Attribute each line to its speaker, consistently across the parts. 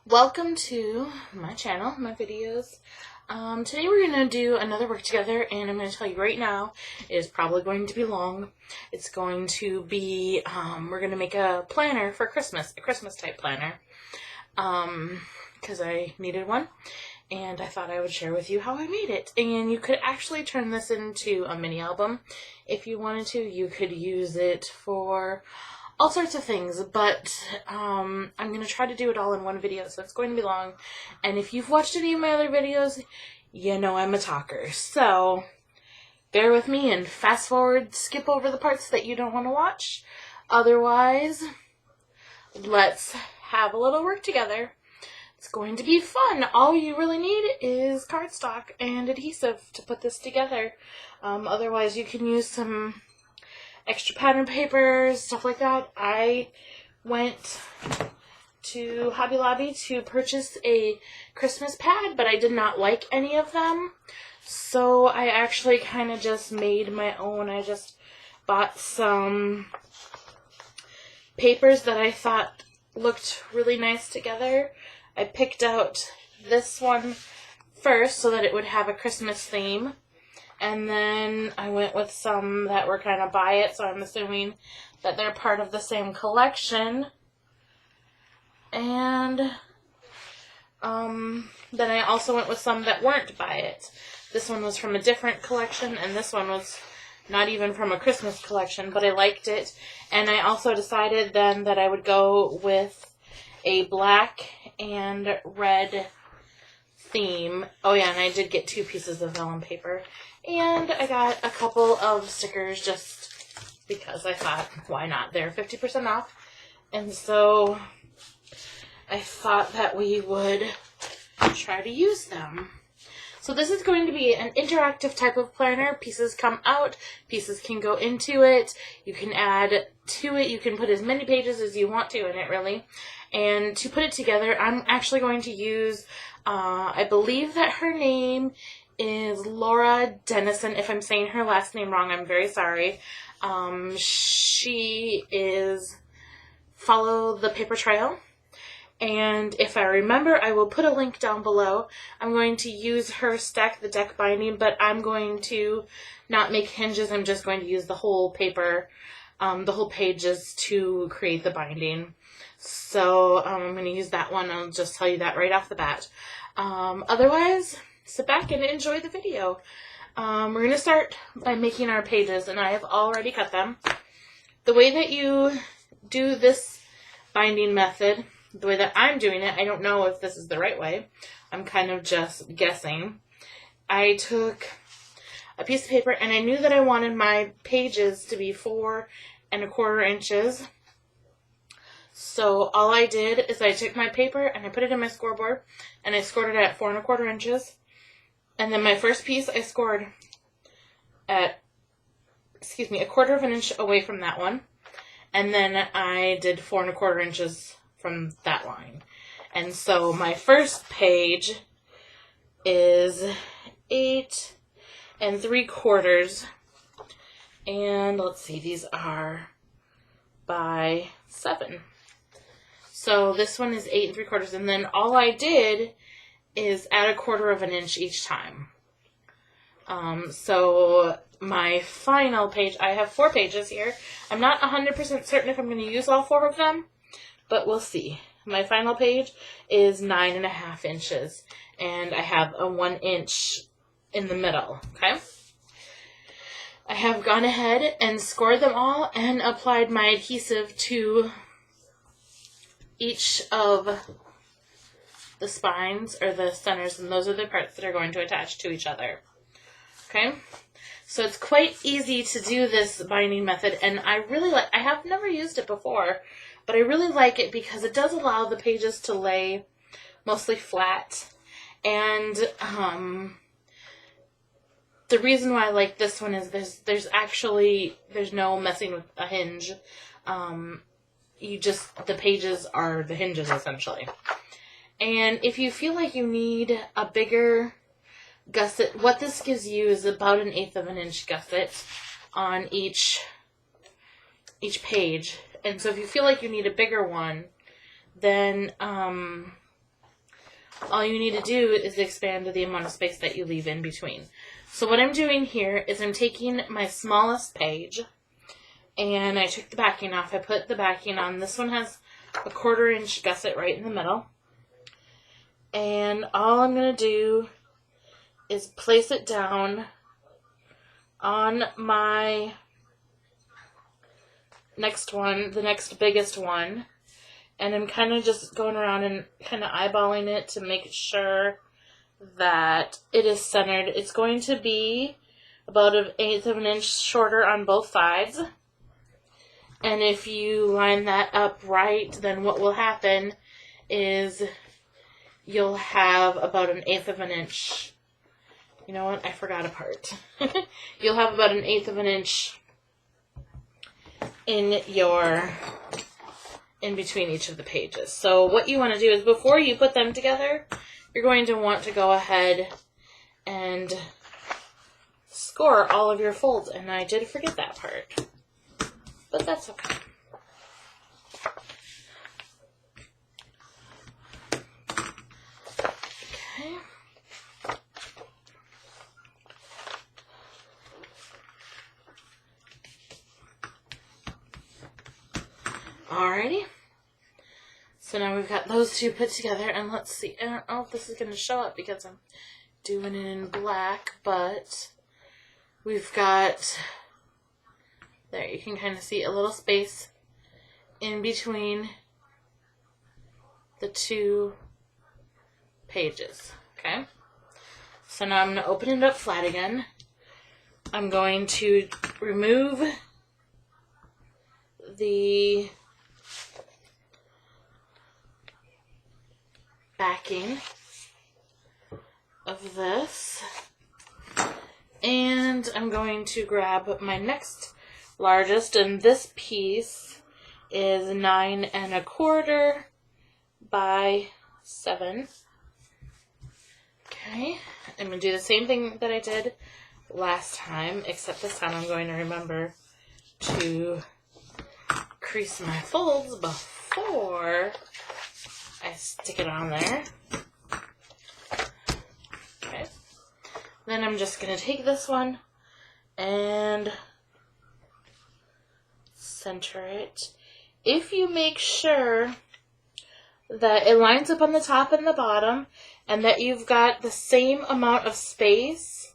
Speaker 1: Welcome to my channel, my videos. Today we're going to do another work together, and I'm going to tell you right now, it is probably going to be long. It's going to be, we're going to make a planner for Christmas, a Christmas type planner, because I needed one, and I thought I would share with you how I made it. And you could actually turn this into a mini album if you wanted to. You could use it for all sorts of things, but I'm going to try to do it all in one video, so it's going to be long. And if you've watched any of my other videos, you know I'm a talker. So bear with me and fast forward, skip over the parts that you don't want to watch. Otherwise, let's have a little work together. It's going to be fun. All you really need is cardstock and adhesive to put this together. Otherwise, you can use some extra pattern papers, stuff like that. I went to Hobby Lobby to purchase a Christmas pad, but I did not like any of them. So I actually kind of just made my own. I just bought some papers that I thought looked really nice together. I picked out this one first so that it would have a Christmas theme. And then I went with some that were kind of by it, so I'm assuming that they're part of the same collection. And then I also went with some that weren't by it. This one was from a different collection, and this one was not even from a Christmas collection, but I liked it. And I also decided then that I would go with a black and red theme. Oh yeah, and I did get 2 pieces of vellum paper. And I got a couple of stickers just because I thought, why not? They're 50% off. And so I thought that we would try to use them. So this is going to be an interactive type of planner. Pieces come out, pieces can go into it. You can add to it. You can put as many pages as you want to in it, really. And to put it together, I'm actually going to use, I believe that her name is Laura Dennison. If I'm saying her last name wrong, I'm very sorry. She is Follow the Paper Trail. And if I remember, I will put a link down below. I'm going to use her Stack the Deck binding, but I'm going to not make hinges. I'm just going to use the whole paper, the whole pages to create the binding. So I'm going to use that one. I'll just tell you that right off the bat. Otherwise, sit back and enjoy the video. We're going to start by making our pages, and I have already cut them. The way that you do this binding method, the way that I'm doing it, I don't know if this is the right way. I'm kind of just guessing. I took a piece of paper, and I knew that I wanted my pages to be 4 1/4 inches. So all I did is I took my paper and I put it in my scoreboard, and I scored it at 4 1/4 inches. And then my first piece I scored at, a 1/4 inch away from that one. And then I did 4 1/4 inches from that line. And so my first page is 8 3/4. And let's see, these are by 7. So this one is 8 3/4. And then all I did is add 1/4 inch each time. So my final page, I have 4 pages here. I'm not 100% certain if I'm going to use all 4 of them, but we'll see. My final page is 9 1/2 inches, and I have a 1 inch in the middle, okay? I have gone ahead and scored them all and applied my adhesive to each of the spines or the centers, and those are the parts that are going to attach to each other. Okay, so it's quite easy to do this binding method, and I really like. I have never used it before, but I really like it because it does allow the pages to lay mostly flat. And the reason why I like this one is there's no messing with a hinge. The pages are the hinges essentially. And if you feel like you need a bigger gusset, what this gives you is about 1/8 inch gusset on each page. And so if you feel like you need a bigger one, then all you need to do is expand the amount of space that you leave in between. So what I'm doing here is I'm taking my smallest page, and I took the backing off. I put the backing on. This one has a 1/4 inch gusset right in the middle. And all I'm going to do is place it down on my next one, the next biggest one. And I'm kind of just going around and kind of eyeballing it to make sure that it is centered. It's going to be about 1/8 of an inch shorter on both sides. And if you line that up right, then what will happen is you'll have about 1/8 of an inch. You know what? I forgot a part. You'll have about 1/8 of an inch in between each of the pages. So what you want to do is before you put them together, you're going to want to go ahead and score all of your folds. And I did forget that part, but that's okay. Okay. Alrighty. So now we've got those two put together, and let's see. I don't know if this is going to show up because I'm doing it in black, but we've got, there, you can kind of see a little space in between the two pages, okay? So now I'm going to open it up flat again. I'm going to remove the backing of this, and I'm going to grab my next largest, and this piece is 9 1/4 by 7. Okay, I'm going to do the same thing that I did last time, except this time I'm going to remember to crease my folds before I stick it on there. Okay. Then I'm just going to take this one and center it. If you make sure that it lines up on the top and the bottom and that you've got the same amount of space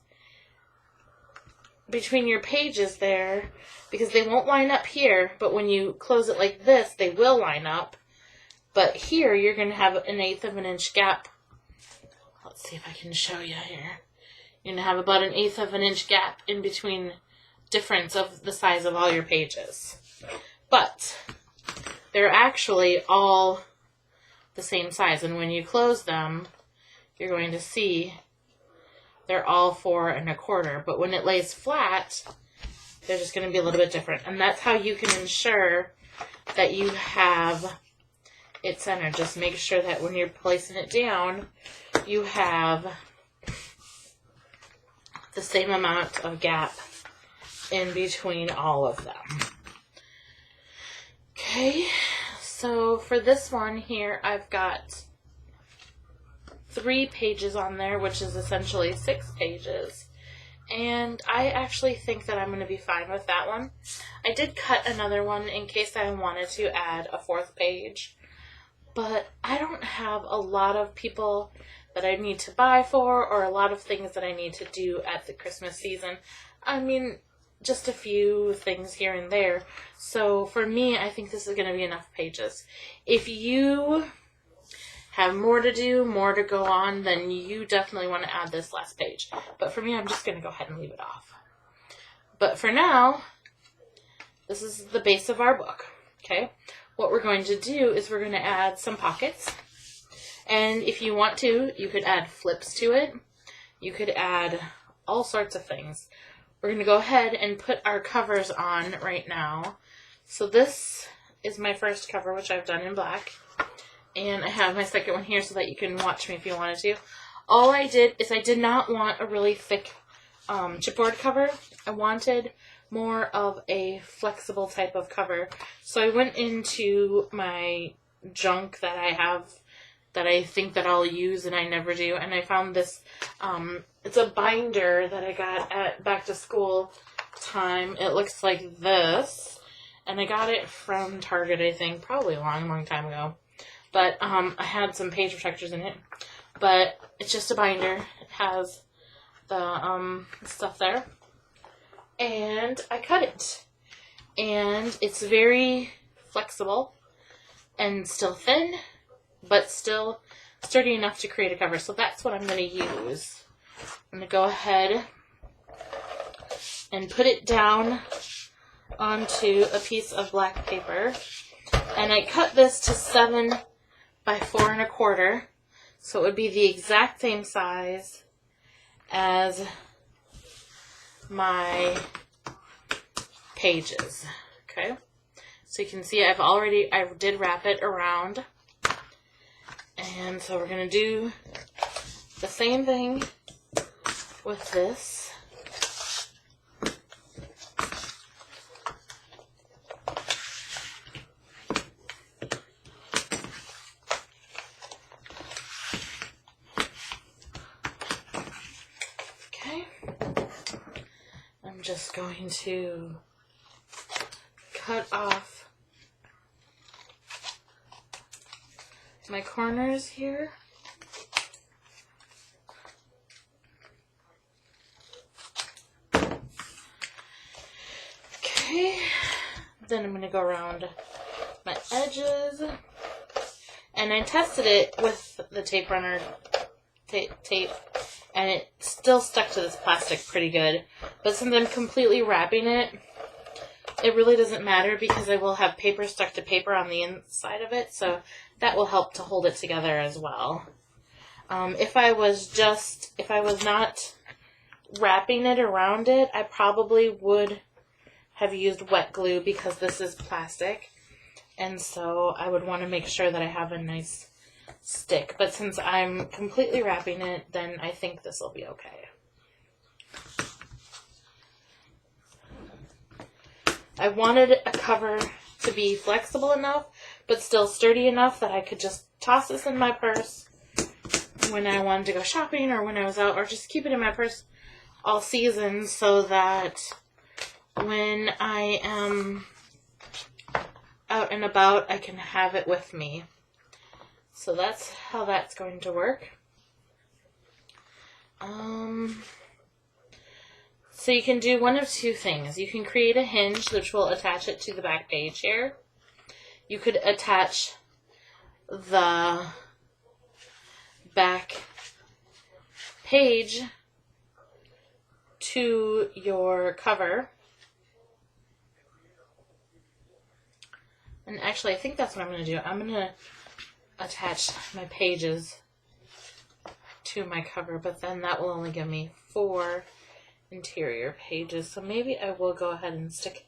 Speaker 1: between your pages there, because they won't line up here, but when you close it like this, they will line up. But here, you're going to have 1/8 of an inch gap. Let's see if I can show you here. You're going to have about 1/8 of an inch gap in between difference of the size of all your pages. But they're actually all the same size. And when you close them, you're going to see they're all 4 1/4. But when it lays flat, they're just going to be a little bit different. And that's how you can ensure that you have it centered. Just make sure that when you're placing it down, you have the same amount of gap in between all of them. Okay, so for this one here, I've got 3 pages on there, which is essentially 6 pages. And I actually think that I'm going to be fine with that one. I did cut another one in case I wanted to add a 4th page. But I don't have a lot of people that I need to buy for, or a lot of things that I need to do at the Christmas season. I mean, just a few things here and there. So for me, I think this is going to be enough pages. If you have more to do, more to go on, then you definitely want to add this last page. But for me, I'm just going to go ahead and leave it off. But for now, this is the base of our book, okay? What we're going to do is we're going to add some pockets. And if you want to, you could add flips to it. You could add all sorts of things. We're going to go ahead and put our covers on right now. So this is my first cover, which I've done in black. And I have my second one here so that you can watch me if you wanted to. All I did is I did not want a really thick chipboard cover. I wanted more of a flexible type of cover. So I went into my junk that that I think that I'll use and I never do. And I found this, it's a binder that I got at back to school time. It looks like this. And I got it from Target, I think, probably a long, long time ago. But I had some page protectors in it. But it's just a binder. It has the stuff there. And I cut it. And it's very flexible and still thin, but still sturdy enough to create a cover. So that's what I'm going to use. I'm going to go ahead and put it down onto a piece of black paper. And I cut this to 7 by 4 1/4. So it would be the exact same size as my pages. Okay. So you can see I did wrap it around. And so we're going to do the same thing with this. Okay. I'm just going to cut off my corners here. Okay, then I'm going to go around my edges, and I tested it with the tape runner tape, and it still stuck to this plastic pretty good, but since I'm completely wrapping it, it really doesn't matter because I will have paper stuck to paper on the inside of it, so that will help to hold it together as well. If I was not wrapping it around it, I probably would have used wet glue because this is plastic, and so I would want to make sure that I have a nice stick. But since I'm completely wrapping it, then I think this will be okay. I wanted a cover to be flexible enough, but still sturdy enough that I could just toss this in my purse when I wanted to go shopping or when I was out, or just keep it in my purse all season so that when I am out and about, I can have it with me. So that's how that's going to work. So you can do one of two things. You can create a hinge which will attach it to the back page here. You could attach the back page to your cover. And actually, I think that's what I'm going to do. I'm going to attach my pages to my cover, but then that will only give me 4 interior pages. So maybe I will go ahead and stick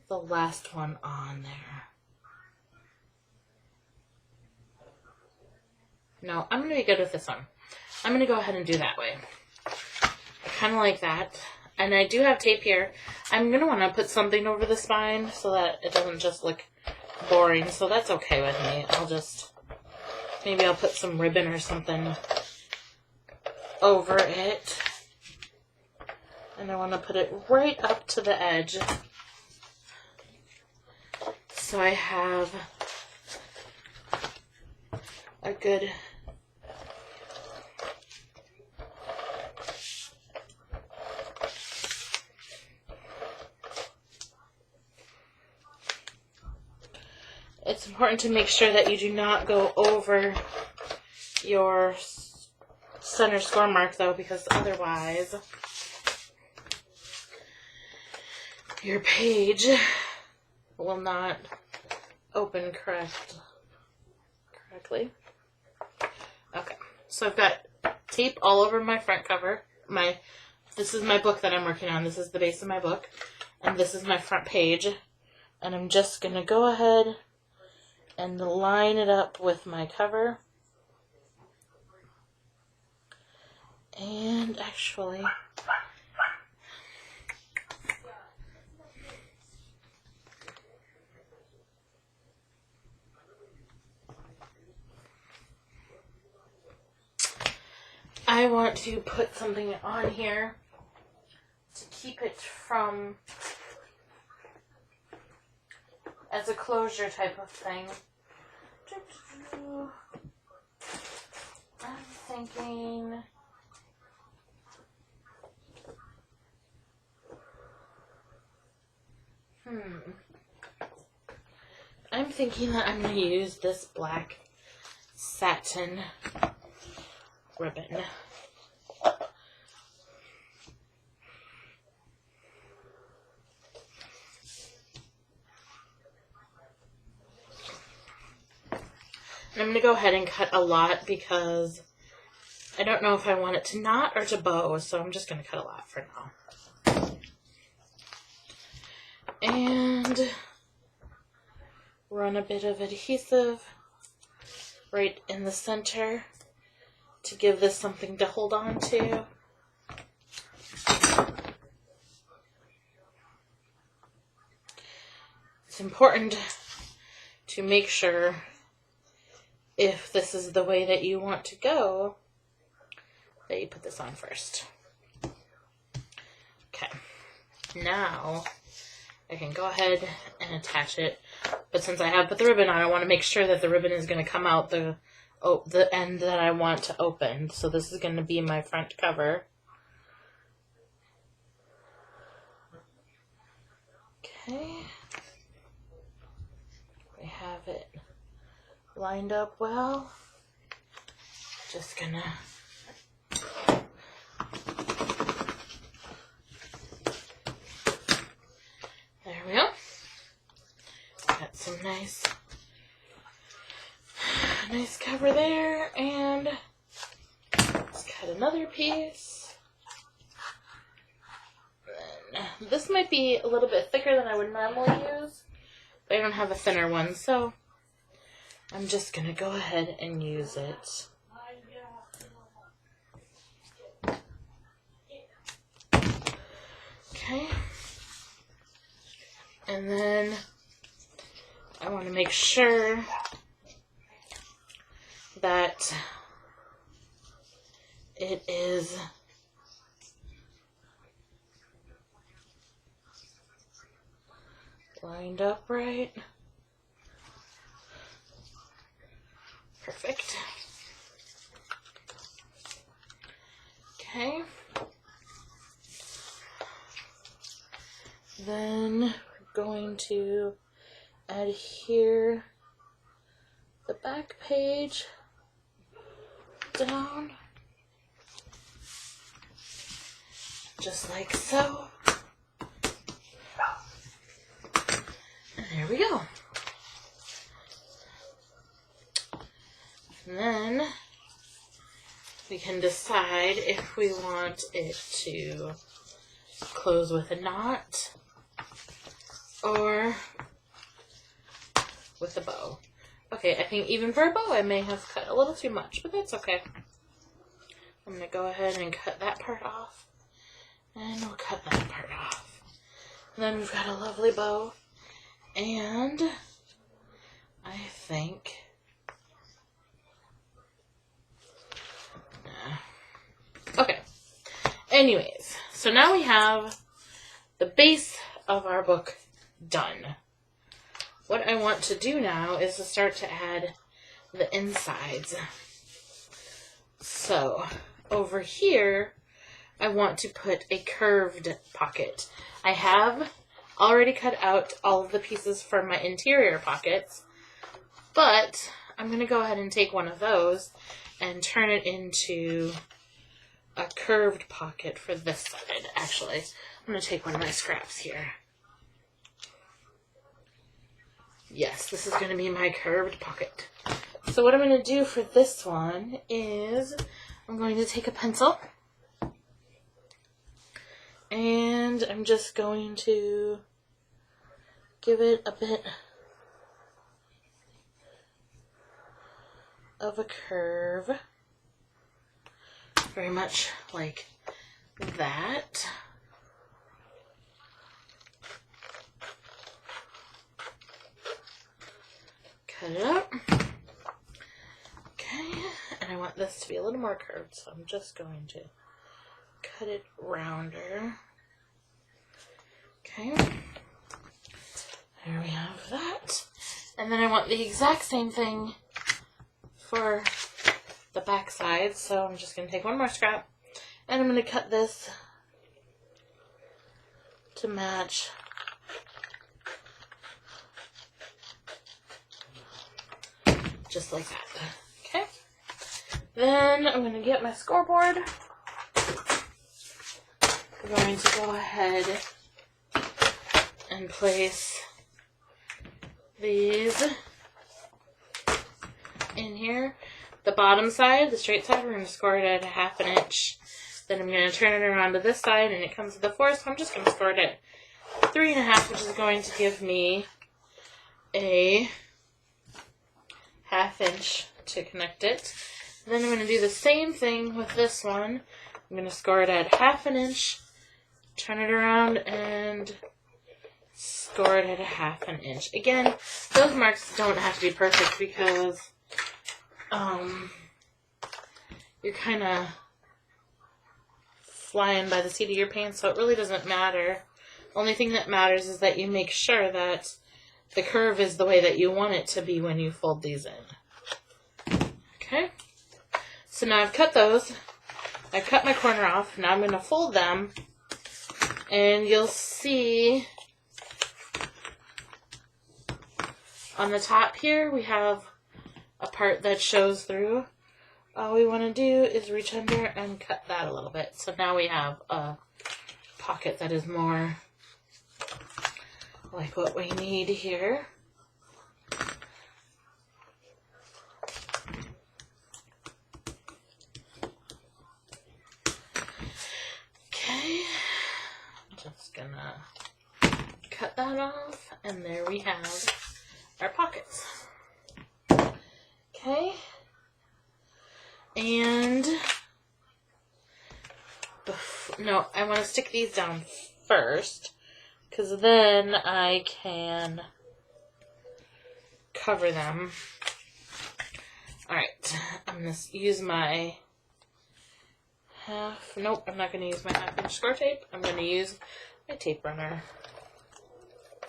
Speaker 1: the last one on there. No, I'm going to be good with this one. I'm going to go ahead and do that way. I kind of like that. And I do have tape here. I'm going to want to put something over the spine so that it doesn't just look boring. So that's okay with me. Maybe I'll put some ribbon or something over it. And I want to put it right up to the edge. So I have a good It's important to make sure that you do not go over your center score mark, though, because otherwise your page will not open correctly. Okay, so I've got tape all over my front cover. This is my book that I'm working on. This is the base of my book, and this is my front page. And I'm just going to go ahead and line it up with my cover. And actually, I want to put something on here to keep it from, as a closure type of thing. I'm thinking, that I'm going to use this black satin ribbon. And I'm going to go ahead and cut a lot because I don't know if I want it to knot or to bow, so I'm just going to cut a lot for now. And run a bit of adhesive right in the center to give this something to hold on to. It's important to make sure, if this is the way that you want to go, that you put this on first. Okay, now I can go ahead and attach it, but since I have put the ribbon on, I want to make sure that the ribbon is going to come out the end that I want to open. So this is going to be my front cover. Okay, we have it lined up well. Just gonna there we go. Got some nice cover there, and let's cut another piece. Then this might be a little bit thicker than I would normally use, but I don't have a thinner one, so I'm just gonna go ahead and use it. Okay. And then I want to make sure that it is lined up right. Perfect. Okay. Then we're going to adhere the back page down, just like so. And there we go. And then we can decide if we want it to close with a knot or with a bow. Okay, I think even for a bow I may have cut a little too much, but that's okay. I'm going to go ahead and cut that part off, and we'll cut that part off. And then we've got a lovely bow, and I think okay. Anyways, so now we have the base of our book done. What I want to do now is to start to add the insides. So over here, I want to put a curved pocket. I have already cut out all of the pieces for my interior pockets, but I'm going to go ahead and take one of those and turn it into a curved pocket for this side. Actually, I'm going to take one of my scraps here. Yes, this is going to be my curved pocket. So what I'm going to do for this one is I'm going to take a pencil and I'm just going to give it a bit of a curve, very much like that. Cut it up. Okay, and I want this to be a little more curved, so I'm just going to cut it rounder. Okay, there we have that. And then I want the exact same thing for the back side, so I'm just going to take one more scrap, and I'm going to cut this to match just like that. Okay, then I'm going to get my scoreboard. We're going to go ahead and place these in here. The bottom side, the straight side, we're going to score it at 1/2 inch. Then I'm going to turn it around to this side, and it comes to the 4, so I'm just going to score it at 3.5, which is going to give me a 1/2 inch to connect it. And then I'm going to do the same thing with this one. I'm going to score it at 1/2 inch, turn it around, and score it at 1/2 inch. Again, those marks don't have to be perfect because you're kind of flying by the seat of your pants, so it really doesn't matter. Only thing that matters is that you make sure that the curve is the way that you want it to be when you fold these in. Okay, so now I've cut those. I've cut my corner off. Now I'm going to fold them, and you'll see on the top here we have a part that shows through. All we want to do is reach under and cut that a little bit. So now we have a pocket that is more like what we need here. Okay, just gonna cut that off, and there we have our pockets. Okay, and no, I want to stick these down first, because then I can cover them. Alright, I'm going to use my nope, I'm not going to use my 1/2 inch score tape. I'm going to use my tape runner.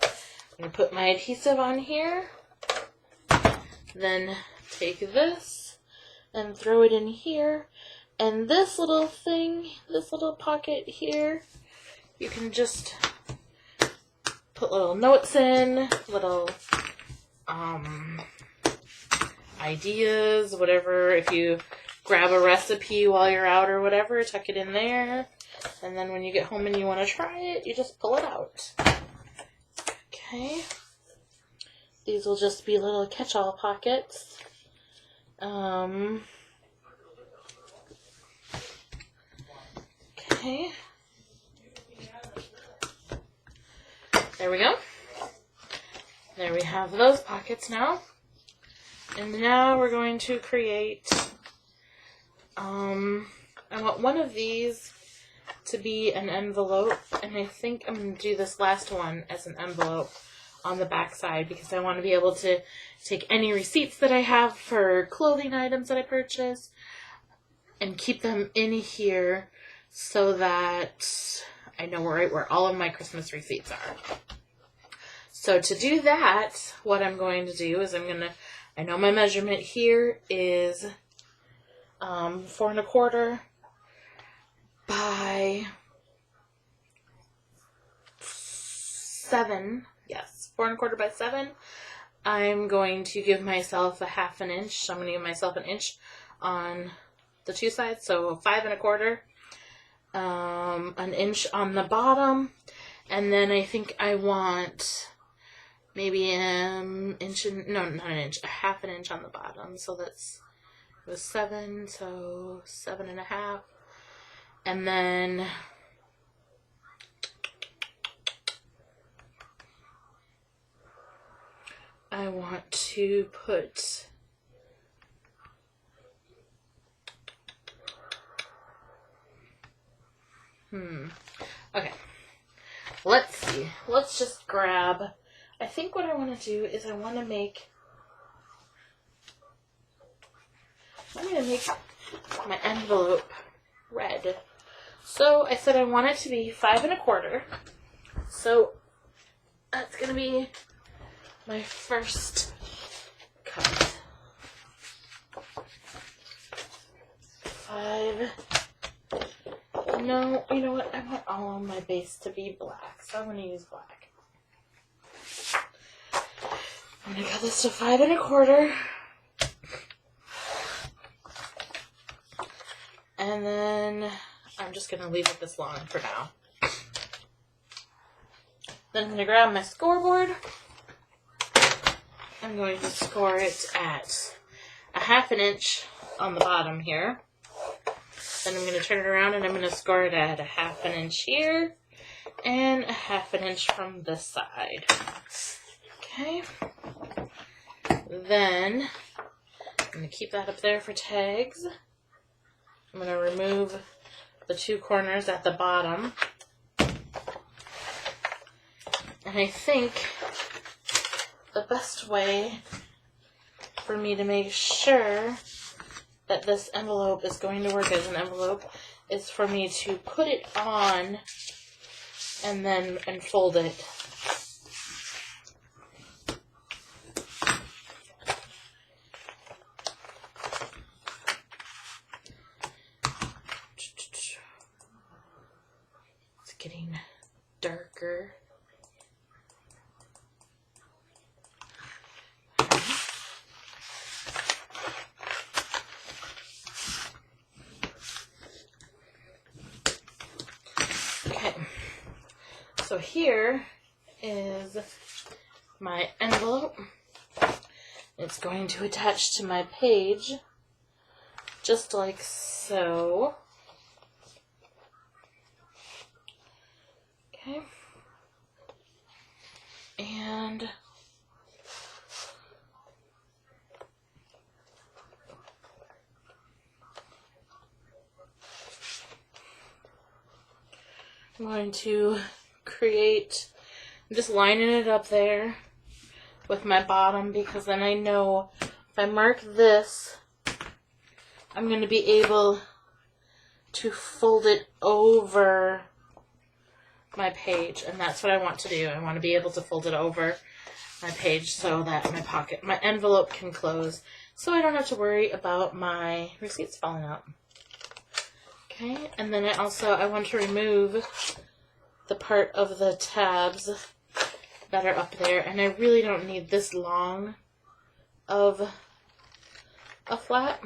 Speaker 1: I'm going to put my adhesive on here, then take this and throw it in here, and this little thing, this little pocket here, you can just put little notes in, little ideas, whatever. If you grab a recipe while you're out or whatever, tuck it in there, and then when you get home and you want to try it, you just pull it out. Okay, these will just be little catch-all pockets. Okay, there we go. There we have those pockets now. And now we're going to create, I want one of these to be an envelope, and I think I'm going to do this last one as an envelope on the back side, because I want to be able to take any receipts that I have for clothing items that I purchase and keep them in here so that I know where all of my Christmas receipts are. So to do that, what I'm going to do is I know my measurement here is 4 1/4 by 7. Yes, 4 1/4 by 7. I'm going to give myself a 1/2 inch. I'm going to give myself an inch on the two sides, so 5 1/4. An inch on the bottom, and then I think I want maybe inch and, no, not an inch, a 1/2 inch on the bottom. So that's, it was 7, so 7 1/2, and then I want to put okay, let's see. Let's just grab, I think what I want to do is I'm going to make my envelope red. So I said I want it to be 5 1/4. So that's going to be my first cut. 5. No, you know what? I want all of my base to be black, so I'm going to use black. I'm going to cut this to 5 1/4. And then I'm just going to leave it this long for now. Then I'm going to grab my scoreboard. I'm going to score it at a 1/2 inch on the bottom here. Then I'm going to turn it around and I'm going to score it at a 1/2 inch here and a 1/2 inch from this side. Okay. Then I'm going to keep that up there for tags. I'm going to remove the 2 corners at the bottom. And I think the best way for me to make sure that this envelope is going to work as an envelope is for me to put it on and then fold it. It's getting darker. Okay, so here is my envelope. It's going to attach to my page, just like so. Okay, and I'm going to I'm just lining it up there with my bottom, because then I know if I mark this, I'm going to be able to fold it over my page, and that's what I want to do. I want to be able to fold it over my page so that my envelope can close, so I don't have to worry about my receipts falling out. Okay, and then I want to remove the part of the tabs that are up there, and I really don't need this long of a flap.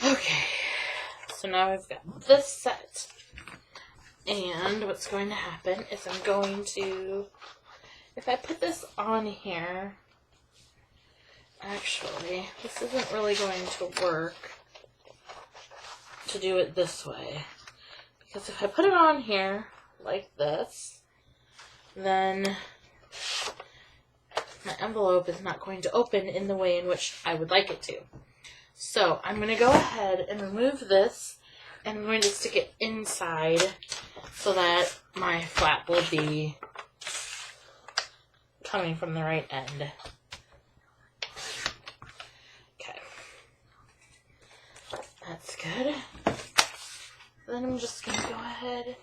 Speaker 1: Okay, so now I've got this set, and what's going to happen is I'm going to, if I put this on here, actually, this isn't really going to work to do it this way, because if I put it on here like this, then my envelope is not going to open in the way in which I would like it to. So I'm going to go ahead and remove this, and I'm going to stick it inside so that my flap will be coming from the right end. Okay. That's good. Then I'm just going to go ahead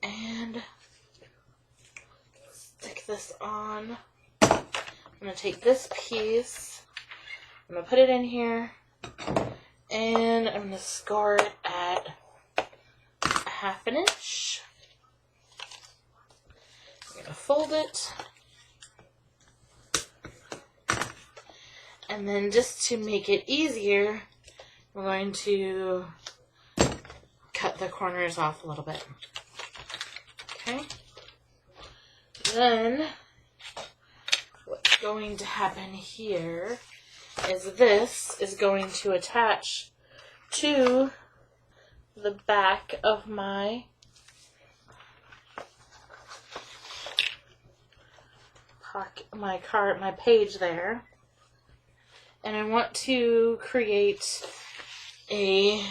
Speaker 1: and stick this on. I'm going to take this piece, I'm going to put it in here, and I'm going to score it at a 1/2 inch. I'm going to fold it. And then just to make it easier, we're going to cut the corners off a little bit. Okay. Then what's going to happen here is this is going to attach to the back of my my page there. And I want to create a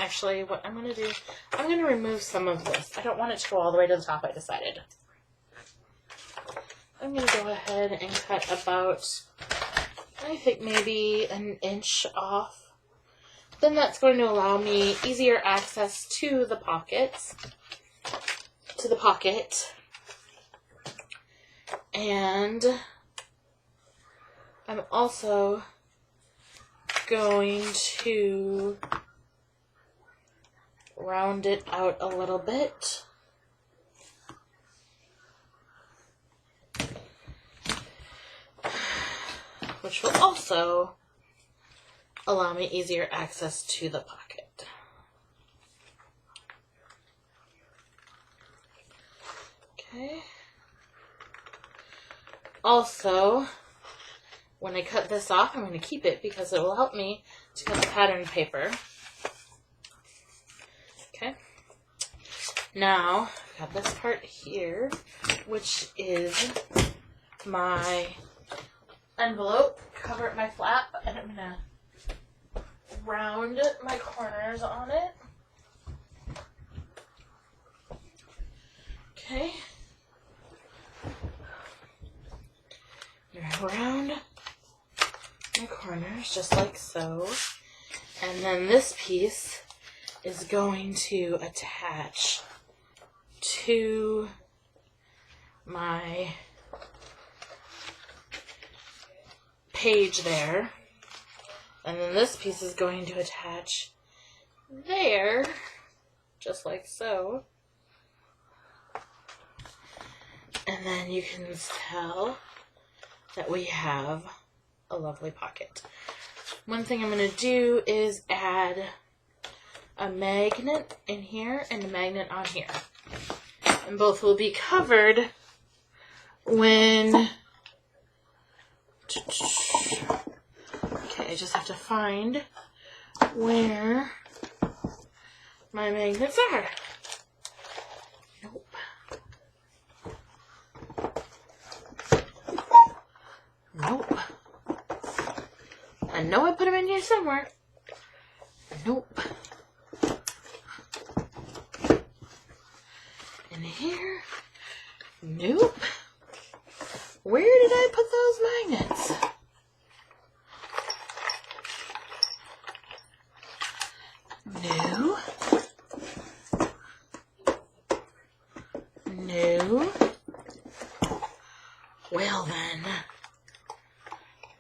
Speaker 1: Actually, what I'm going to do, I'm going to remove some of this. I don't want it to go all the way to the top, I decided. I'm going to go ahead and cut about, I think maybe an inch off. Then that's going to allow me easier access to the pockets, to the pocket. And I'm also going to round it out a little bit. Which will also allow me easier access to the pocket. Okay. Also, when I cut this off, I'm going to keep it because it will help me to cut the pattern paper. Okay. Now, I've got this part here, which is my envelope, cover my flap, and I'm going to round my corners on it. Okay. Around my corners, just like so. And then this piece is going to attach to my page there. And then this piece is going to attach there, just like so. And then you can tell that we have a lovely pocket. One thing I'm going to do is add a magnet in here and a magnet on here. And both will be covered when... Okay, I just have to find where my magnets are. Nope. Nope. I know I put them in here somewhere. Nope. In here. Nope. Where did I put those magnets? No. No. Well then,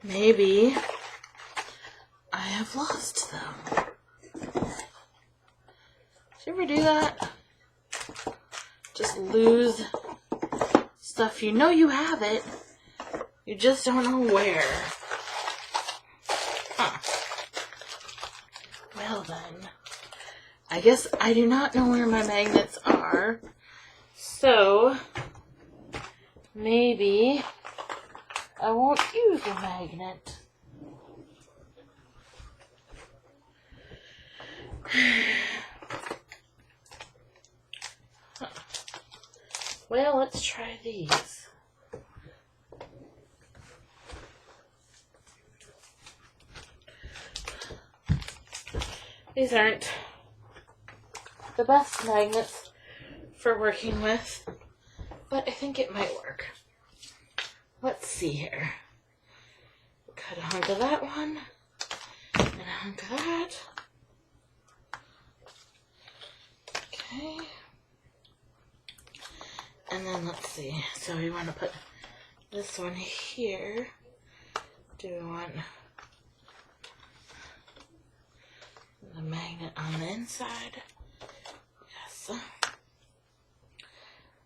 Speaker 1: maybe I have lost them. Did you ever do that? Just lose stuff. You know you have it, you just don't know where. Huh. Well then, I guess I do not know where my magnets are, so maybe I won't use a magnet. Huh. Well, let's try these. These aren't the best magnets for working with, but I think it might work. Let's see here. Cut a hunk of that one, and a hunk of that. Okay. And then let's see. So we want to put this one here. Do we want the magnet on the inside? Yes.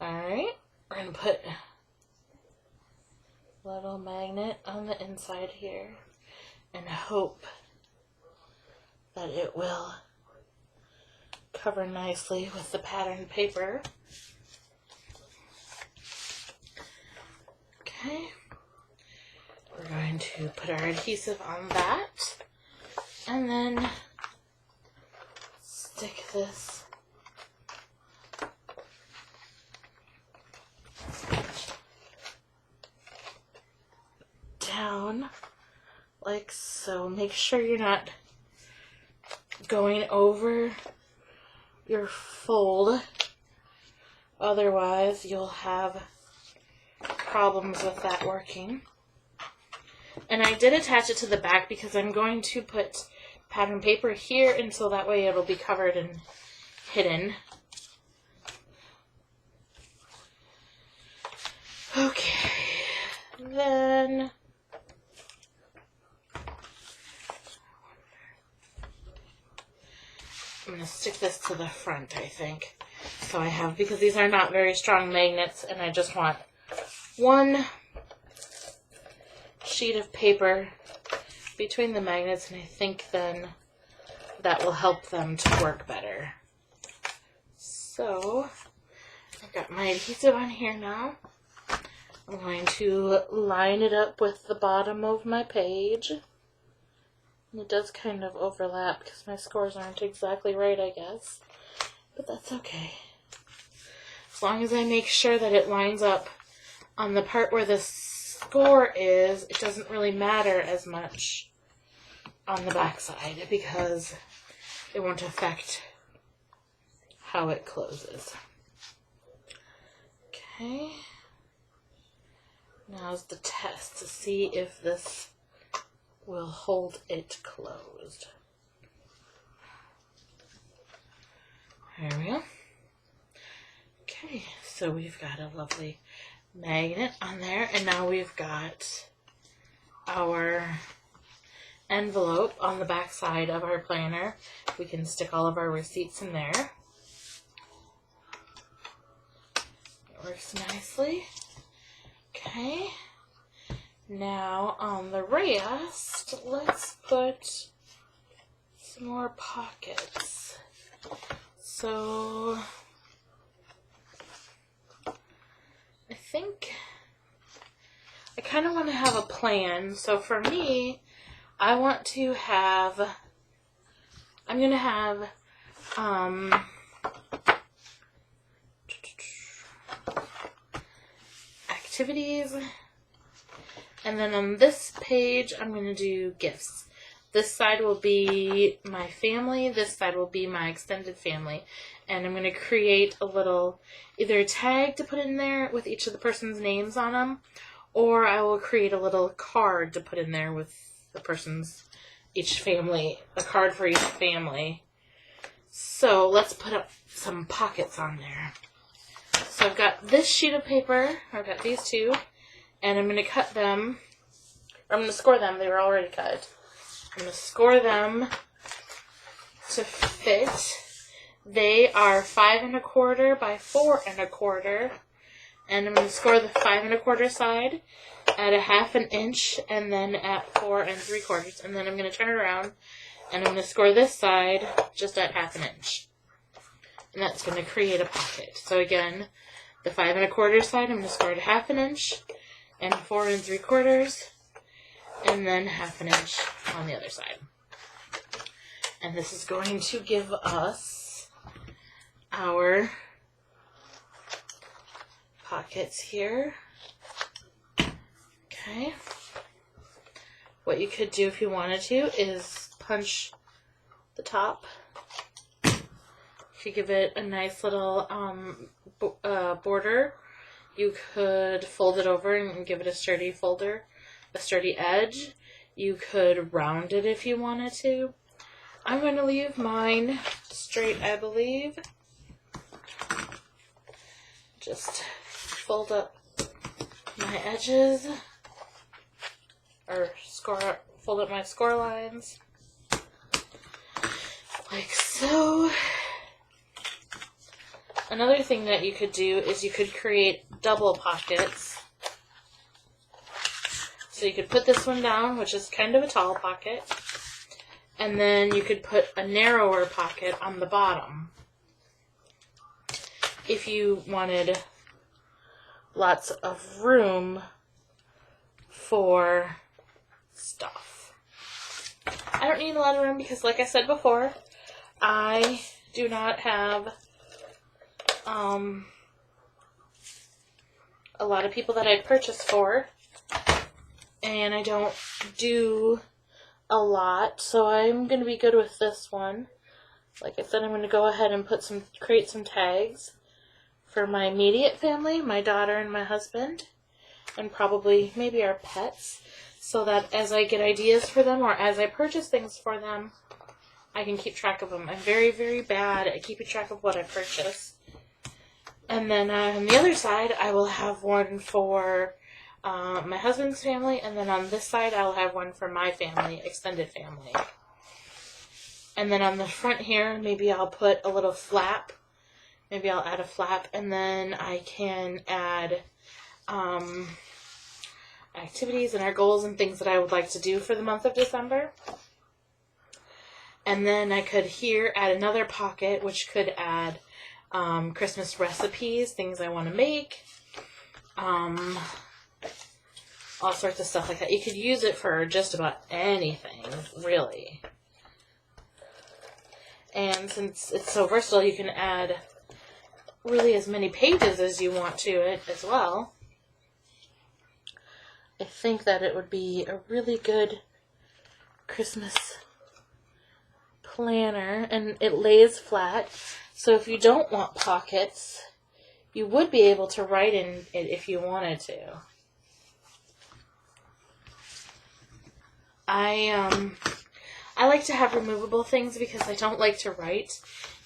Speaker 1: Alright. We're going to put a little magnet on the inside here and hope that it will cover nicely with the pattern paper. Okay. We're going to put our adhesive on that and then stick this down like so. Make sure you're not going over your fold. Otherwise, you'll have problems with that working. And I did attach it to the back because I'm going to put pattern paper here, and so that way it'll be covered and hidden. Okay, then I'm going to stick this to the front, I think. So I have, because these are not very strong magnets, and I just want one sheet of paper between the magnets, and I think then that will help them to work better. So I've got my adhesive on here now. I'm going to line it up with the bottom of my page. And it does kind of overlap because my scores aren't exactly right, I guess. But that's okay. As long as I make sure that it lines up on the part where the score is, it doesn't really matter as much on the back side because it won't affect how it closes. Okay. Now's the test to see if this will hold it closed. There we go. Okay, so we've got a lovely magnet on there, and now we've got our envelope on the back side of our planner. We can stick all of our receipts in there. It works nicely. Okay, now on the rest, let's put some more pockets. So I think I kind of want to have a plan. So for me, I want to have, I'm going to have activities, and then on this page I'm going to do gifts. This side will be my family, this side will be my extended family, and I'm going to create a little either tag to put in there with each of the person's names on them, or I will create a little card to put in there with the person's, each family, a card for each family. So let's put up some pockets on there. So I've got this sheet of paper, I've got these two, and I'm going to cut them, or I'm going to score them, they were already cut. I'm going to score them to fit. They are 5 1/4 by 4 1/4, and I'm going to score the 5 1/4 side at 1/2 inch, and then at 4 3/4, and then I'm going to turn it around, and I'm going to score this side just at 1/2 inch. And that's going to create a pocket. So again, the 5 1/4 side, I'm going to score at 1/2 inch, and 4 3/4, and then 1/2 inch on the other side. And this is going to give us our pockets here. Okay. What you could do if you wanted to is punch the top. If you give it a nice little border, you could fold it over and give it a sturdy folder, a sturdy edge. You could round it if you wanted to. I'm going to leave mine straight, I believe. Just fold up my edges, or fold up my score lines, like so. Another thing that you could do is you could create double pockets. So you could put this one down, which is kind of a tall pocket, and then you could put a narrower pocket on the bottom if you wanted lots of room for stuff. I don't need a lot of room because, like I said before, I do not have a lot of people that I purchase for, and I don't do a lot, so I'm going to be good with this one. Like I said, I'm going to go ahead and create some tags for my immediate family, my daughter and my husband, and probably maybe our pets, so that as I get ideas for them or as I purchase things for them, I can keep track of them. I'm very, very bad at keeping track of what I purchase. And then on the other side, I will have one for my husband's family, and then on this side, I'll have one for my family, extended family. And then on the front here, maybe I'll put a little flap. Maybe I'll add a flap, and then I can add activities and our goals and things that I would like to do for the month of December. And then I could here add another pocket, which could add Christmas recipes, things I want to make, all sorts of stuff like that. You could use it for just about anything, really. And since it's so versatile, you can add really as many pages as you want to it as well. I think that it would be a really good Christmas planner, and it lays flat, so if you don't want pockets, you would be able to write in it if you wanted to. I like to have removable things because I don't like to write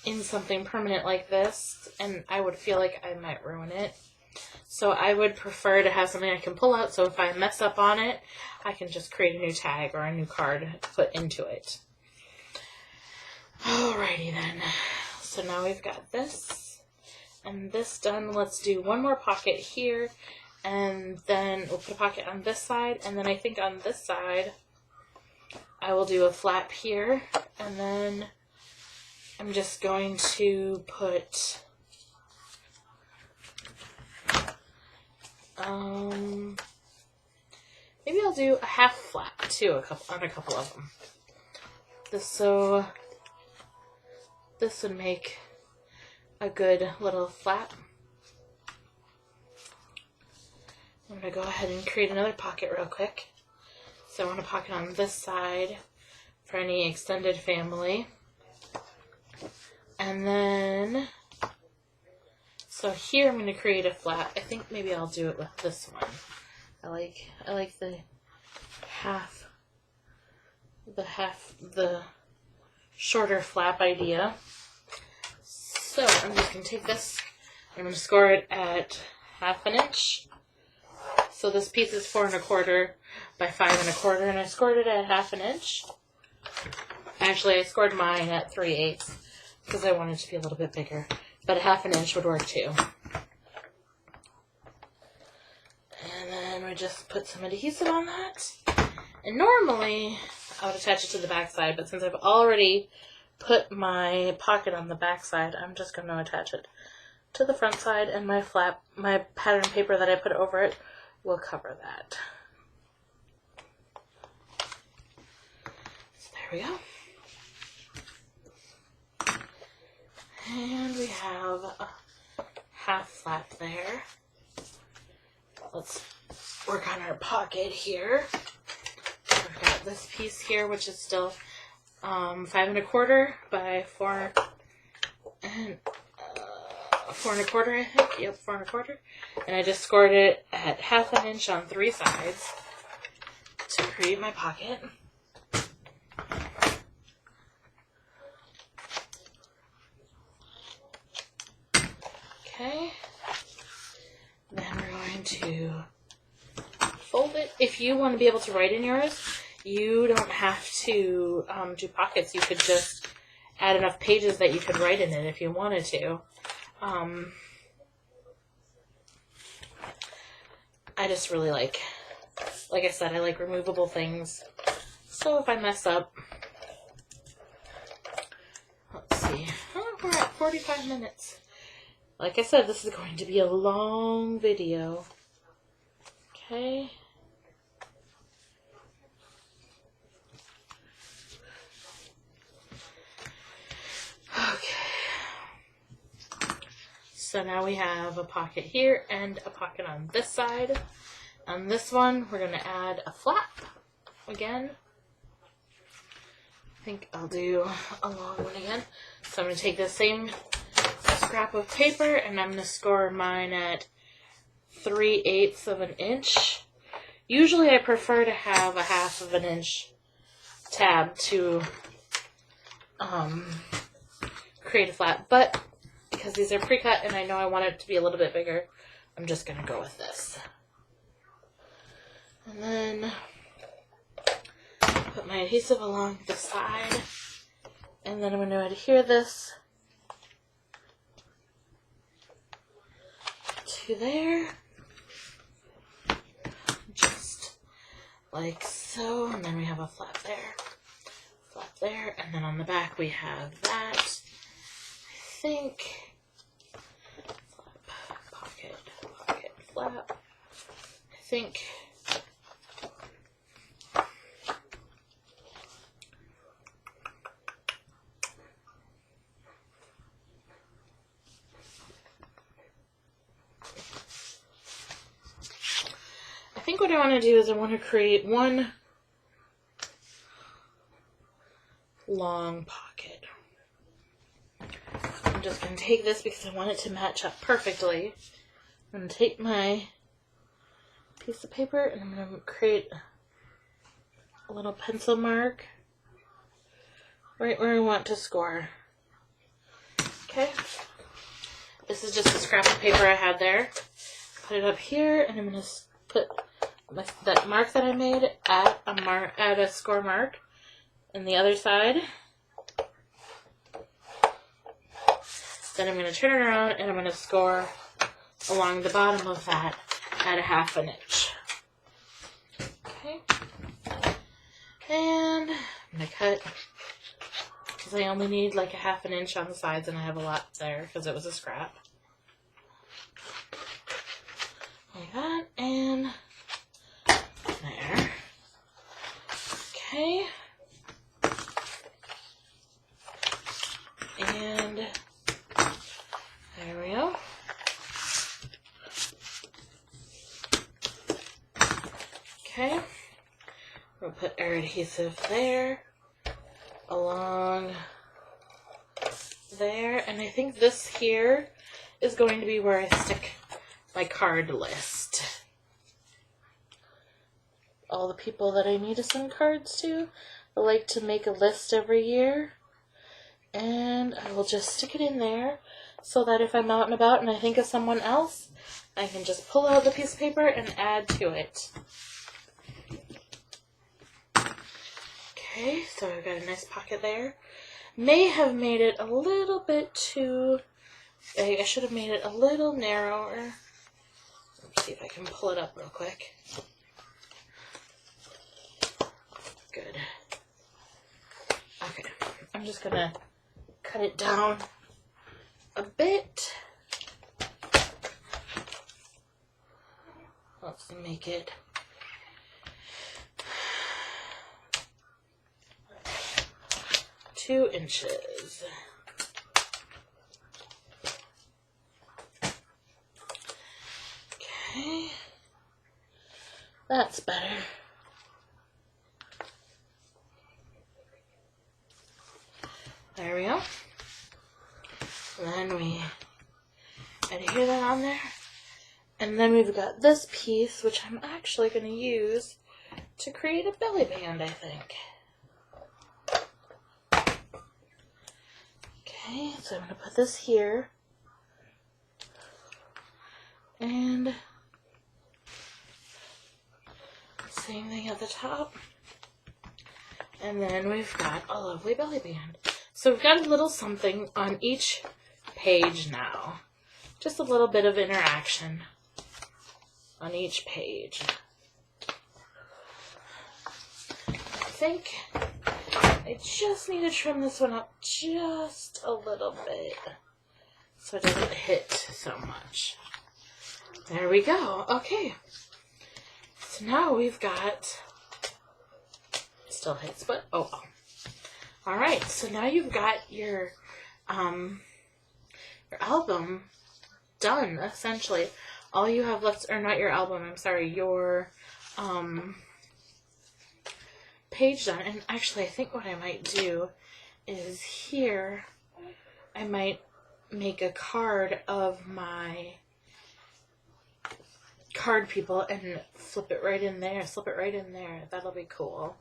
Speaker 1: in something permanent like this, and I would feel like I might ruin it. So I would prefer to have something I can pull out, so if I mess up on it, I can just create a new tag or a new card to put into it. Alrighty then. So now we've got this and this done. Let's do one more pocket here, and then we'll put a pocket on this side, and then I think on this side I will do a flap here, and then I'm just going to put maybe I'll do a half flap too on a couple of them. This would make a good little flap. I'm going to go ahead and create another pocket real quick. So I want a pocket on this side for any extended family. And then, so here I'm going to create a flap. I think maybe I'll do it with this one. I like the shorter flap idea. So I'm just going to take this, I'm going to score it at 1/2 inch. So this piece is 4 1/4 by 5 1/4, and I scored it at 1/2 inch. Actually, I scored mine at 3/8 because I wanted it to be a little bit bigger, but 1/2 inch would work too. And then we just put some adhesive on that. And normally I would attach it to the back side, but since I've already put my pocket on the back side, I'm just going to attach it to the front side, and my pattern paper that I put over it will cover that. So there we go. And we have a half flap there. Let's work on our pocket here. We've got this piece here, which is still 5 1/4 by 4 1/4, I think. Yep, 4 1/4. And I just scored it at 1/2 inch on 3 sides to create my pocket. Okay. Then we're going to fold it. If you want to be able to write in yours, you don't have to do pockets. You could just add enough pages that you could write in it if you wanted to. I just really like I said, I like removable things. So if I mess up, let's see, we're at 45 minutes. Like I said, this is going to be a long video. Okay. So now we have a pocket here and a pocket on this side. On this one, we're going to add a flap again. think I'll do a long one again. So I'm going to take the same scrap of paper and I'm going to score mine at 3/8 of an inch. Usually I prefer to have a 1/2 of an inch tab to create a flat, but because these are pre-cut and I know I want it to be a little bit bigger, I'm just going to go with this. And then put my adhesive along the side, and then I'm going to adhere this to there, just like so, and then we have a flap there, and then on the back we have that. I think flap, pocket, flap. I think what I want to do is I want to create one long pocket. I'm just going to take this because I want it to match up perfectly. I'm going to take my piece of paper and I'm going to create a little pencil mark right where I want to score. Okay. This is just a scrap of paper I had there. Put it up here and I'm going to put that mark that I made at a score mark on the other side. Then I'm going to turn it around and I'm going to score along the bottom of that at a 1/2 an inch. Okay. And I'm going to cut because I only need like a 1/2 an inch on the sides and I have a lot there because it was a scrap. Like that, and there. Okay. And there we go. Okay. We'll put our adhesive there, along there, and I think this here is going to be where I stick my card list. All the people that I need to send cards to, I like to make a list every year, and I will just stick it in there so that if I'm out and about and I think of someone else, I can just pull out the piece of paper and add to it. Okay, so I've got a nice pocket there. May have made it a little bit too big. I should have made it a little narrower. Let's see if I can pull it up real quick. Good. Okay, I'm just gonna cut it down a bit. Let's make it 2 inches. Okay, that's better. There we go. And then we adhere that on there. And then we've got this piece, which I'm actually going to use to create a belly band, I think. Okay, so I'm going to put this here. And same thing at the top. And then we've got a lovely belly band. So we've got a little something on each page now. Just a little bit of interaction on each page. I think I just need to trim this one up just a little bit so it doesn't hit so much. There we go. Okay. So now we've got, still hits, but oh. Alright, so now you've got your album done, essentially. All you have left, or not your album, I'm sorry, your page done. And actually, I think what I might do is here, I might make a card of my card people and flip it right in there, slip it right in there. That'll be cool.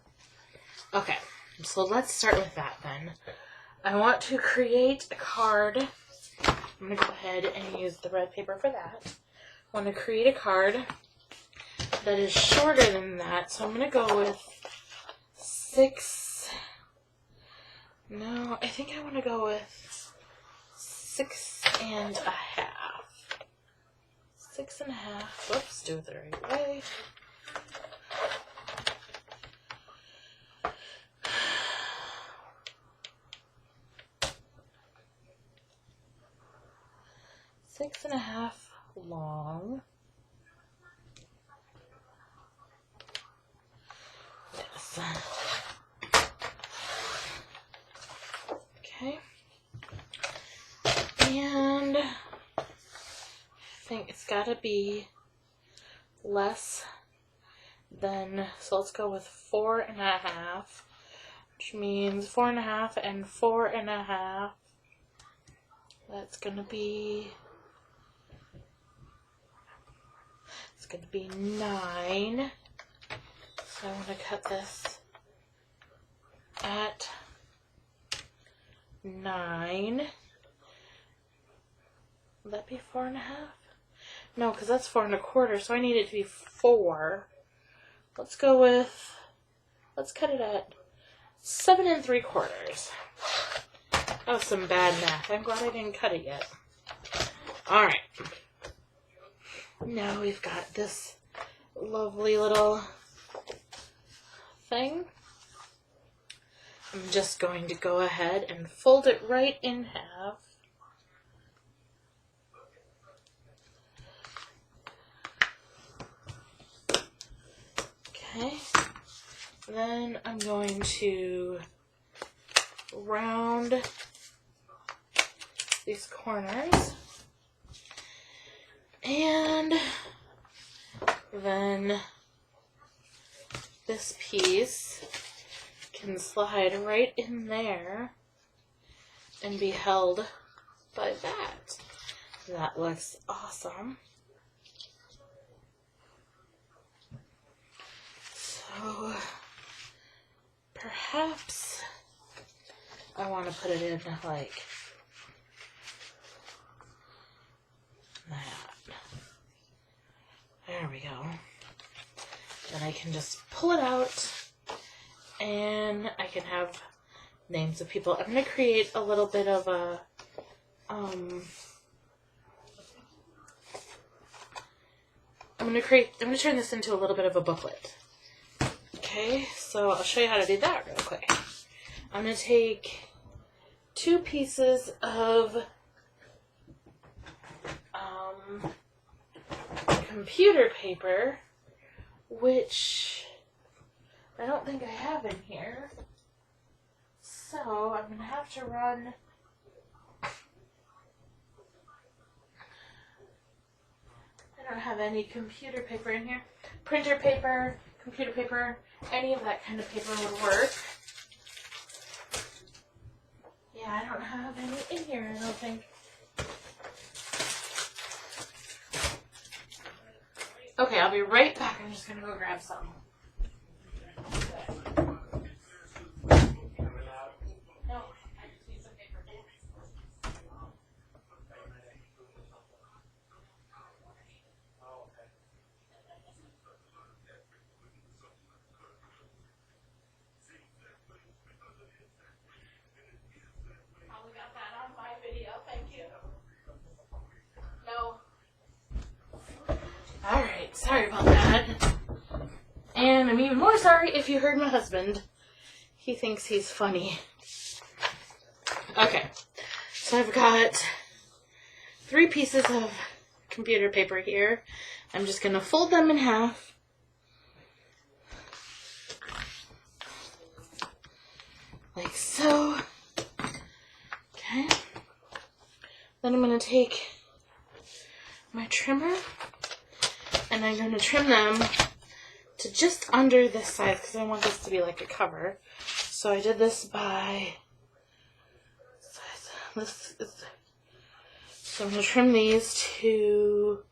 Speaker 1: Okay, so let's start with that then. I want to create a card. I'm going to go ahead and use the red paper for that. I want to create a card that is shorter than that, so I'm going to go with 6. No, I think I want to go with 6.5. 6.5. Whoops, do it the right way. Six and a half long. Yes. Okay. And I think it's gotta be less than, so let's go with 4.5, which means 4.5 and 4.5. That's gonna be, it's gonna be 9. So I'm gonna cut this at 9. Would that be 4.5? No, because that's 4.25, so I need it to be 4. Let's go with, let's cut it at 7.75. That was some bad math. I'm glad I didn't cut it yet. Alright. Now we've got this lovely little thing. I'm just going to go ahead and fold it right in half. Okay. Then I'm going to round these corners, and then this piece can slide right in there and be held by that. That looks awesome. So perhaps I want to put it in like that. There we go. Then I can just pull it out and I can have names of people. I'm going to create a little bit of a I'm going to turn this into a little bit of a booklet. Okay, so I'll show you how to do that real quick. I'm going to take 2 pieces of computer paper, which I don't think I have in here. So I'm going to have to run I don't have any computer paper in here. Printer paper, computer paper, any of that kind of paper would work. Yeah, I don't have any in here, I don't think. Okay, I'll be right back. I'm just going to go grab some. No, I just need some paper. Probably got that on my video. Thank you. No. Alright, sorry about that. And I'm even more sorry if you heard my husband. He thinks he's funny. Okay, so I've got 3 pieces of computer paper here. I'm just going to fold them in half. Like so. Okay. Then I'm going to take my trimmer and I'm going to trim them to just under this size because I want this to be like a cover. So I did this by size. So I'm going to trim these to,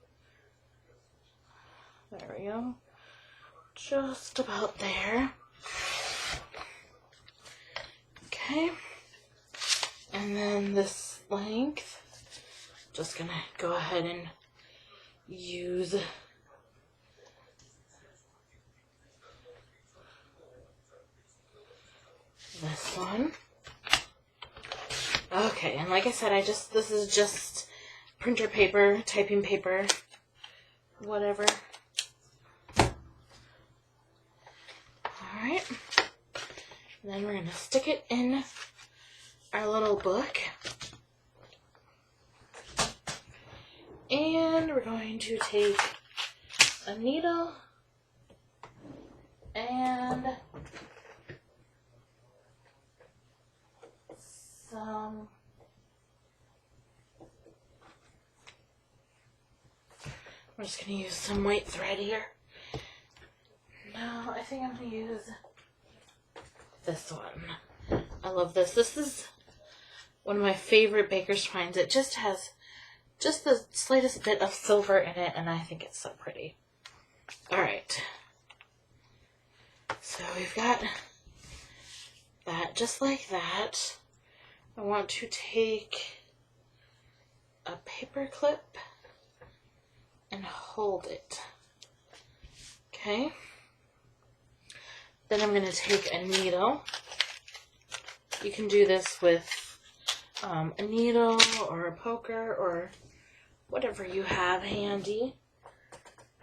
Speaker 1: there we go, just about there. Okay, and then this length, just going to go ahead and use this one. Okay, and like I said, this is just printer paper, typing paper, whatever. Alright, then we're going to stick it in our little book. And we're going to take a needle and some I'm just going to use some white thread here. No, I think I'm going to use this one. I love this. This is one of my favorite baker's twines. It just has just the slightest bit of silver in it, and I think it's so pretty. Alright. So we've got that just like that. I want to take a paper clip and hold it. Okay. Then I'm going to take a needle. You can do this with a needle or a poker or whatever you have handy.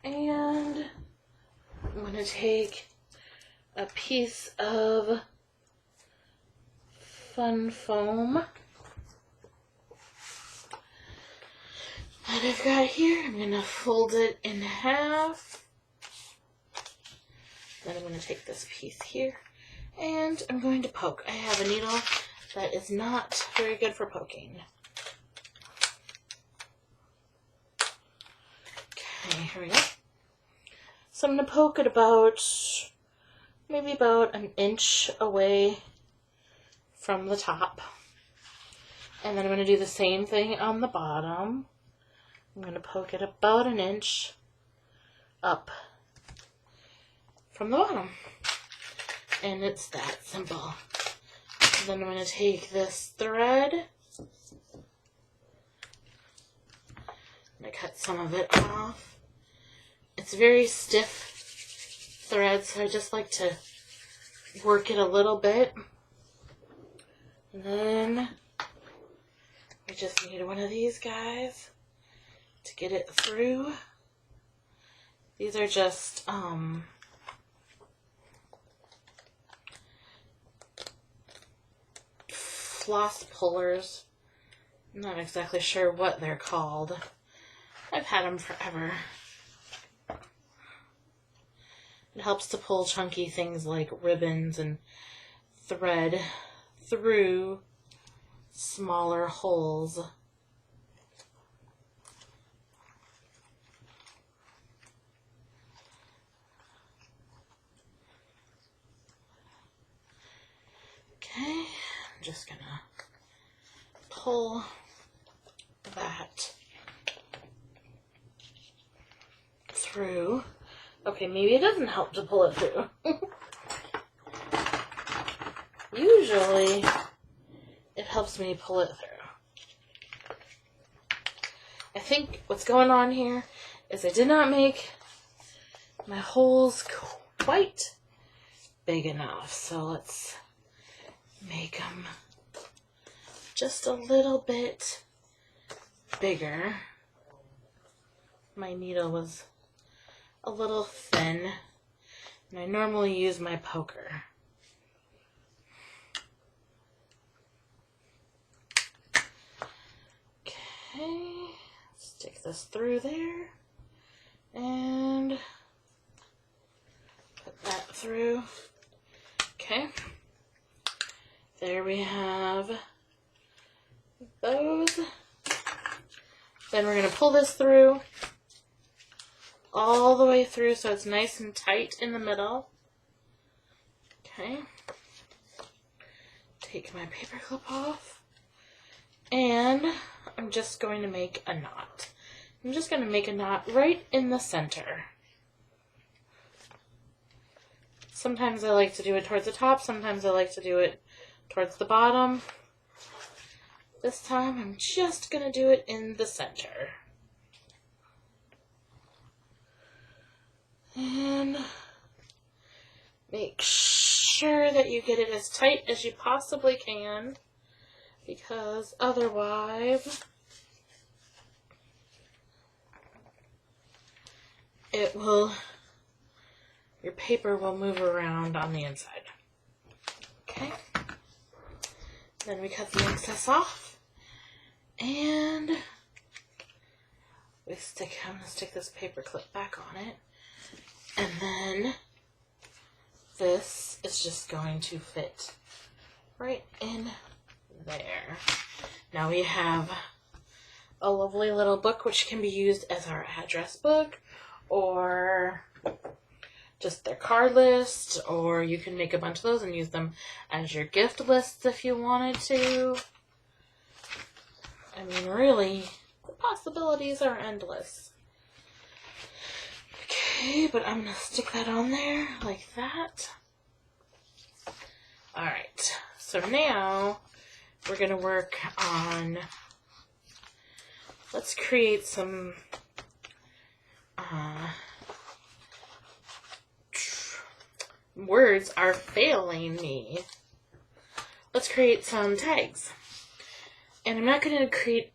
Speaker 1: And I'm going to take a piece of fun foam that I've got here. I'm going to fold it in half. Then I'm going to take this piece here and I'm going to poke. I have a needle that is not very good for poking. Okay, here we go. So I'm going to poke it maybe about an inch away from the top. And then I'm going to do the same thing on the bottom. I'm going to poke it about an inch up from the bottom. And it's that simple. And then I'm going to take this thread. I'm going to cut some of it off. It's very stiff thread, so I just like to work it a little bit. And then I just need one of these guys to get it through. These are just floss pullers. I'm not exactly sure what they're called. I've had them forever. It helps to pull chunky things like ribbons and thread through smaller holes. Okay, I'm just gonna pull that through. Okay, maybe it doesn't help to pull it through. Usually, it helps me pull it through. I think what's going on here is I did not make my holes quite big enough. So let's make them just a little bit bigger. My needle was a little thin, and I normally use my poker. Okay, stick this through there, and put that through. Okay, there we have those. Then we're going to pull this through. all the way through so it's nice and tight in the middle. Okay. Take my paper clip off. And I'm just going to make a knot. I'm just going to make a knot right in the center. Sometimes I like to do it towards the top. Sometimes I like to do it towards the bottom. This time I'm just going to do it in the center. And make sure that you get it as tight as you possibly can, because otherwise your paper will move around on the inside. Okay. Then we cut the excess off, and I'm going to stick this paper clip back on it, and then this is just going to fit right in there. Now we have a lovely little book which can be used as our address book, or just their card list, or you can make a bunch of those and use them as your gift lists if you wanted to. I mean, really, the possibilities are endless. Okay, but I'm going to stick that on there like that. Alright, so now we're going to work on, let's create some words are failing me. Let's create some tags. And I'm not going to create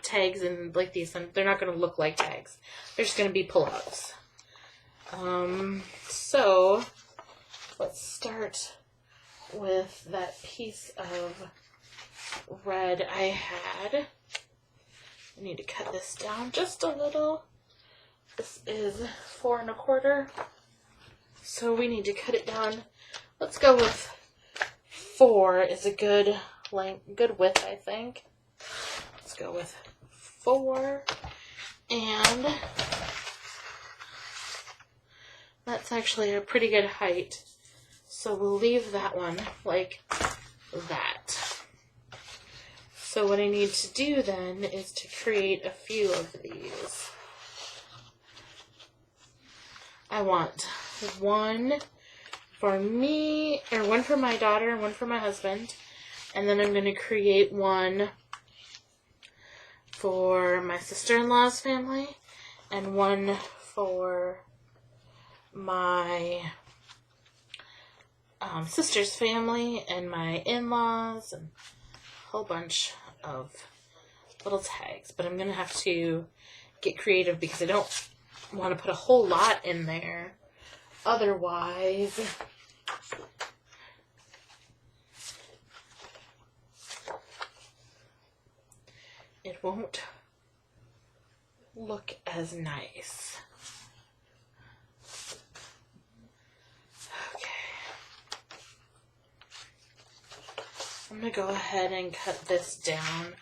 Speaker 1: tags in like these. They're not going to look like tags. They're just going to be pullouts. So let's start with that piece of red I had. I need to cut this down just a little. This is 4 1/4. So we need to cut it down. Let's go with 4 is a good length, good width, I think. Let's go with 4, and that's actually a pretty good height. So we'll leave that one like that. So what I need to do then is to create a few of these. I want one for me, or one for my daughter, and one for my husband. And then I'm going to create one for my sister-in-law's family, and one for my sister's family, and my in-laws, and a whole bunch of little tags. But I'm going to have to get creative because I don't want to put a whole lot in there. Otherwise, it won't look as nice. Okay. I'm going to go ahead and cut this down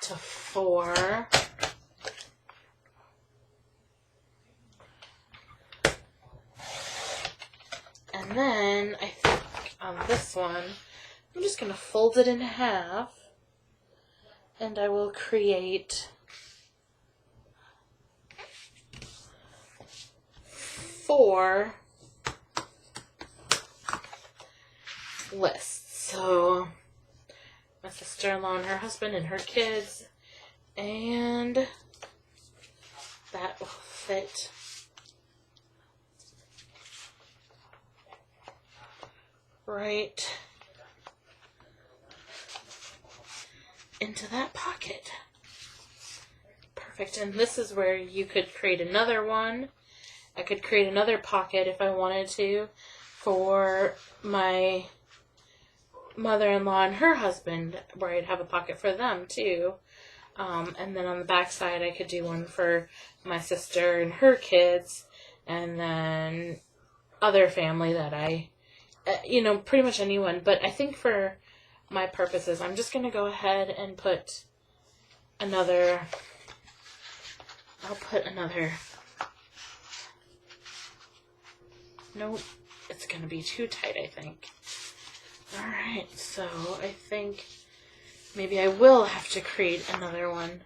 Speaker 1: to 4. And then I think on this one, I'm just going to fold it in half, and I will create 4 lists. So my sister-in-law and her husband and her kids, and that will fit right into that pocket. Perfect. And this is where you could create another one. I could create another pocket if I wanted to for my mother-in-law and her husband, where I'd have a pocket for them too. And then on the back side I could do one for my sister and her kids, and then other family that I pretty much anyone. But I think for my purposes, I'm just going to go ahead and put another, Nope, it's going to be too tight, I think. Alright, so I think maybe I will have to create another one.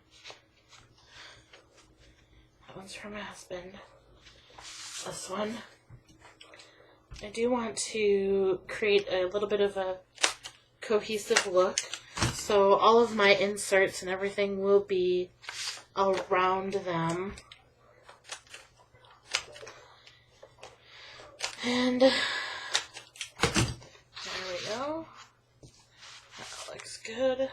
Speaker 1: That one's for my husband. This one. I do want to create a little bit of a cohesive look. So all of my inserts and everything will be around them. And there we go. That looks good.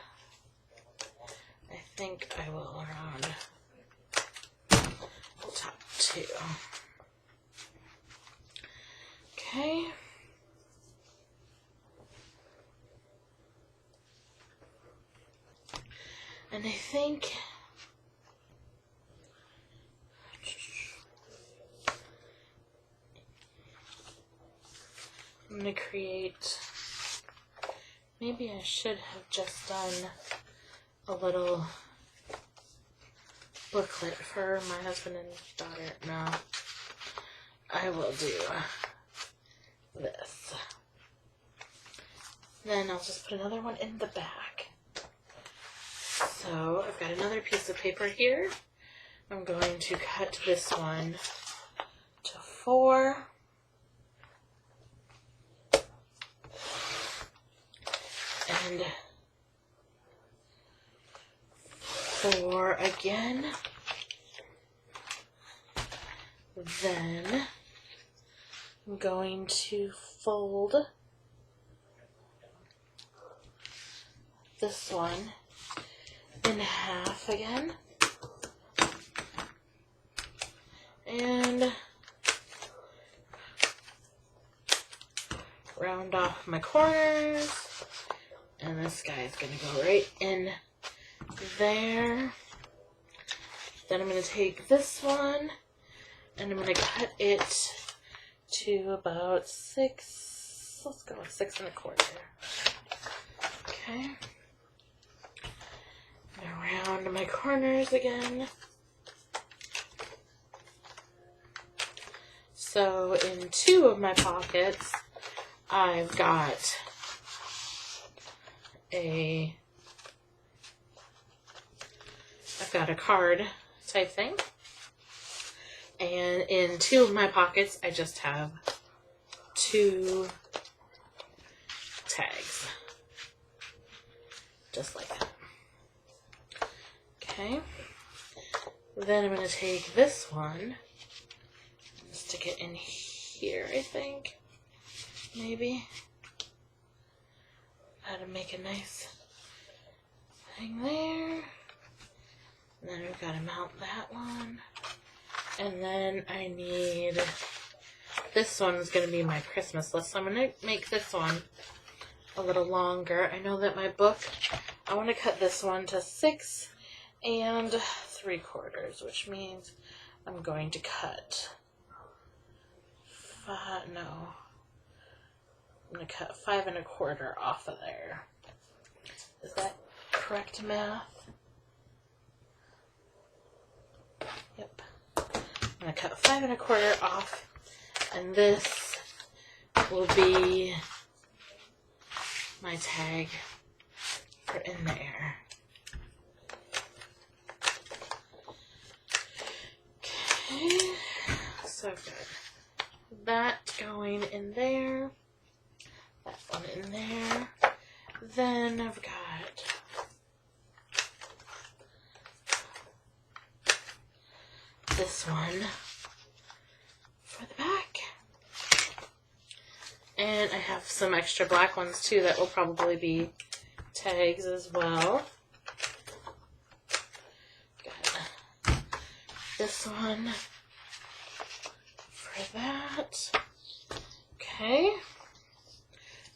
Speaker 1: I think I will around the top too. Okay. And I think I'm going to create, maybe I should have just done a little booklet for my husband and daughter. No, I will do this. Then I'll just put another one in the back. So I've got another piece of paper here. I'm going to cut this one to 4. And 4 again. Then I'm going to fold this one in half again. And round off my corners. And this guy is going to go right in there. Then I'm going to take this one and I'm going to cut it to about 6. Let's go with 6 1/4. Okay. And around my corners again. So in 2 of my pockets, I've got a card type thing, and in 2 of my pockets I just have 2 tags, just like that. Okay, then I'm going to take this one and stick it in here, I think, maybe. How to make a nice thing there. And then we've got to mount that one. And then I need, this one's going to be my Christmas list. So I'm going to make this one a little longer. I know that my book, I want to cut this one to 6 3/4, which means I'm going to cut 5, no. I'm going to cut 5 1/4 off of there. Is that correct math? Yep. I'm going to cut 5 1/4 off, and this will be my tag for in there. Okay, so I've got that going in there. That one in there. Then I've got this one for the back. And I have some extra black ones too that will probably be tags as well. Got this one for that. Okay.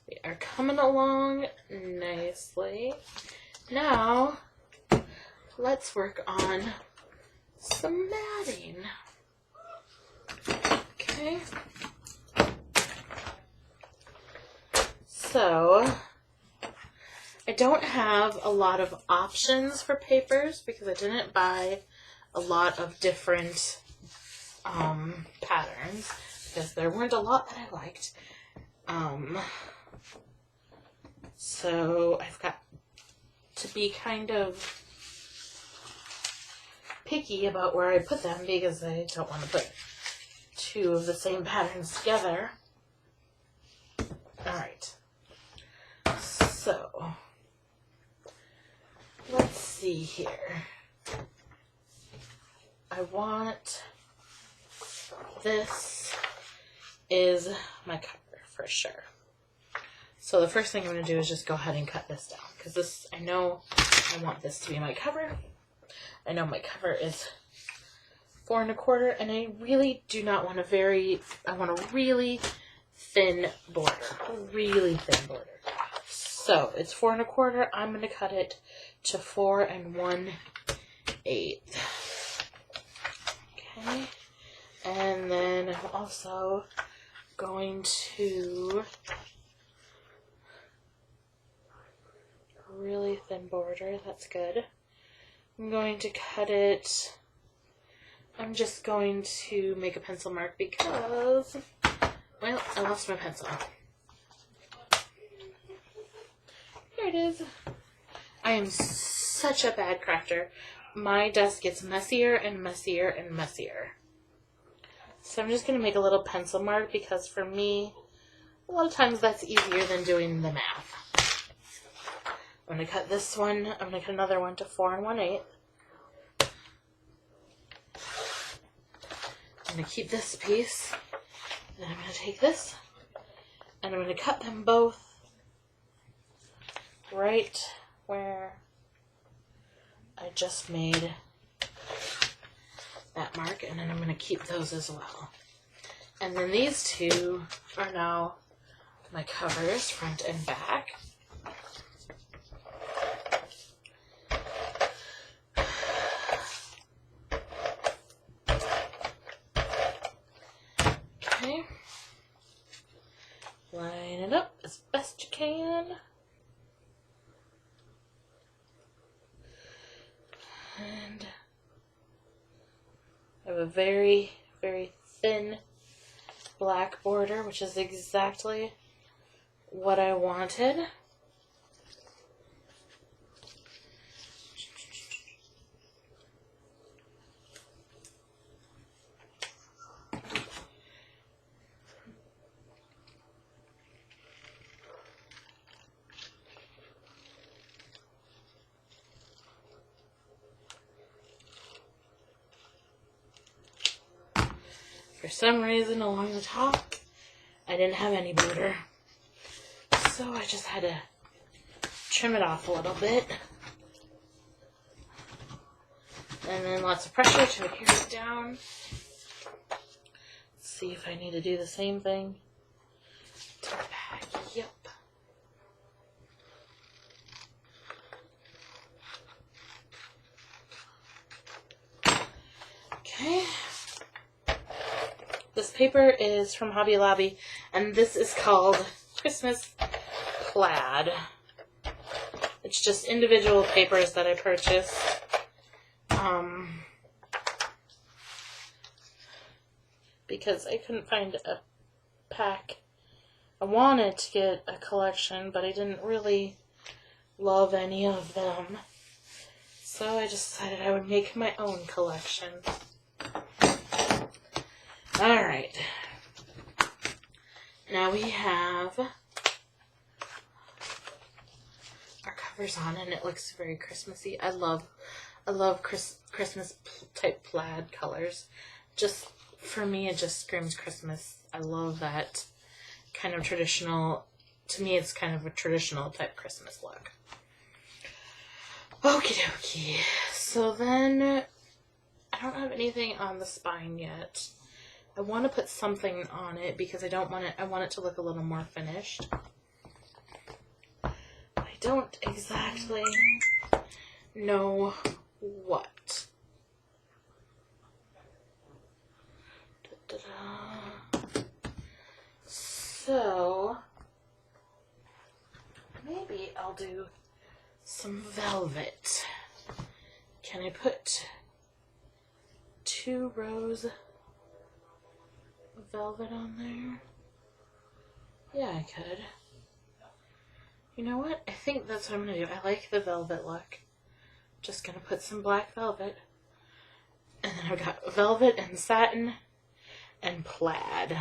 Speaker 1: We are coming along nicely. Now, let's work on some matting. Okay. So, I don't have a lot of options for papers because I didn't buy a lot of different patterns. because there weren't a lot that I liked. So I've got to be kind of picky about where I put them because I don't want to put two of the same patterns together. Alright, so let's see here. I want, this is my cover for sure. So the first thing I'm going to do is just go ahead and cut this down, because this, I know I want this to be my cover. I know my cover is 4 1/4, and I really do not want I want a really thin border. Really thin border. So it's 4 1/4. I'm going to cut it to 4 1/8. Okay. And then I'm also going to really thin border. That's good. I'm going to cut it. I'm just going to make a pencil mark because, well, I lost my pencil. Here it is. I am such a bad crafter. My desk gets messier and messier and messier. So I'm just going to make a little pencil mark because for me, a lot of times that's easier than doing the math. I'm going to cut this one. I'm going to cut another one to 4 1/8. I'm going to keep this piece. Then I'm going to take this and I'm going to cut them both right where I just made that mark, and then I'm going to keep those as well. And then these two are now my covers, front and back. Okay. Line it up as best you can. And I have a very, very thin black border, which is exactly what I wanted. For some reason along the top, I didn't have any border. So I just had to trim it off a little bit. And then lots of pressure to adhere it down. Let's see if I need to do the same thing to the back. Yep. Okay. This paper is from Hobby Lobby, and this is called Christmas Plaid. It's just individual papers that I purchased. Because I couldn't find a pack. I wanted to get a collection, but I didn't really love any of them. So I just decided I would make my own collection. Alright. Now we have our covers on, and it looks very Christmassy. I love Christmas type plaid colors. Just for me, it just screams Christmas. I love that kind of traditional. To me, it's kind of a traditional type Christmas look. Okie dokie. So then, I don't have anything on the spine yet. I want to put something on it because I want it to look a little more finished. I don't exactly know what. So, maybe I'll do some velvet. Can I put 2 rows velvet on there. Yeah, I could. You know what? I think that's what I'm going to do. I like the velvet look. Just going to put some black velvet. And then I've got velvet and satin and plaid.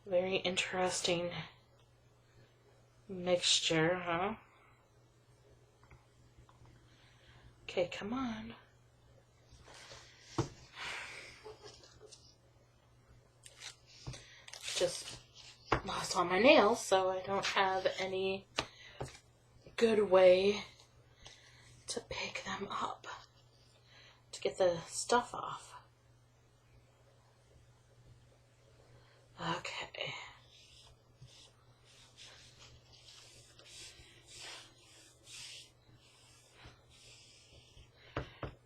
Speaker 1: Very interesting mixture, huh? Okay, come on. Just lost all my nails, so I don't have any good way to pick them up to get the stuff off. Okay.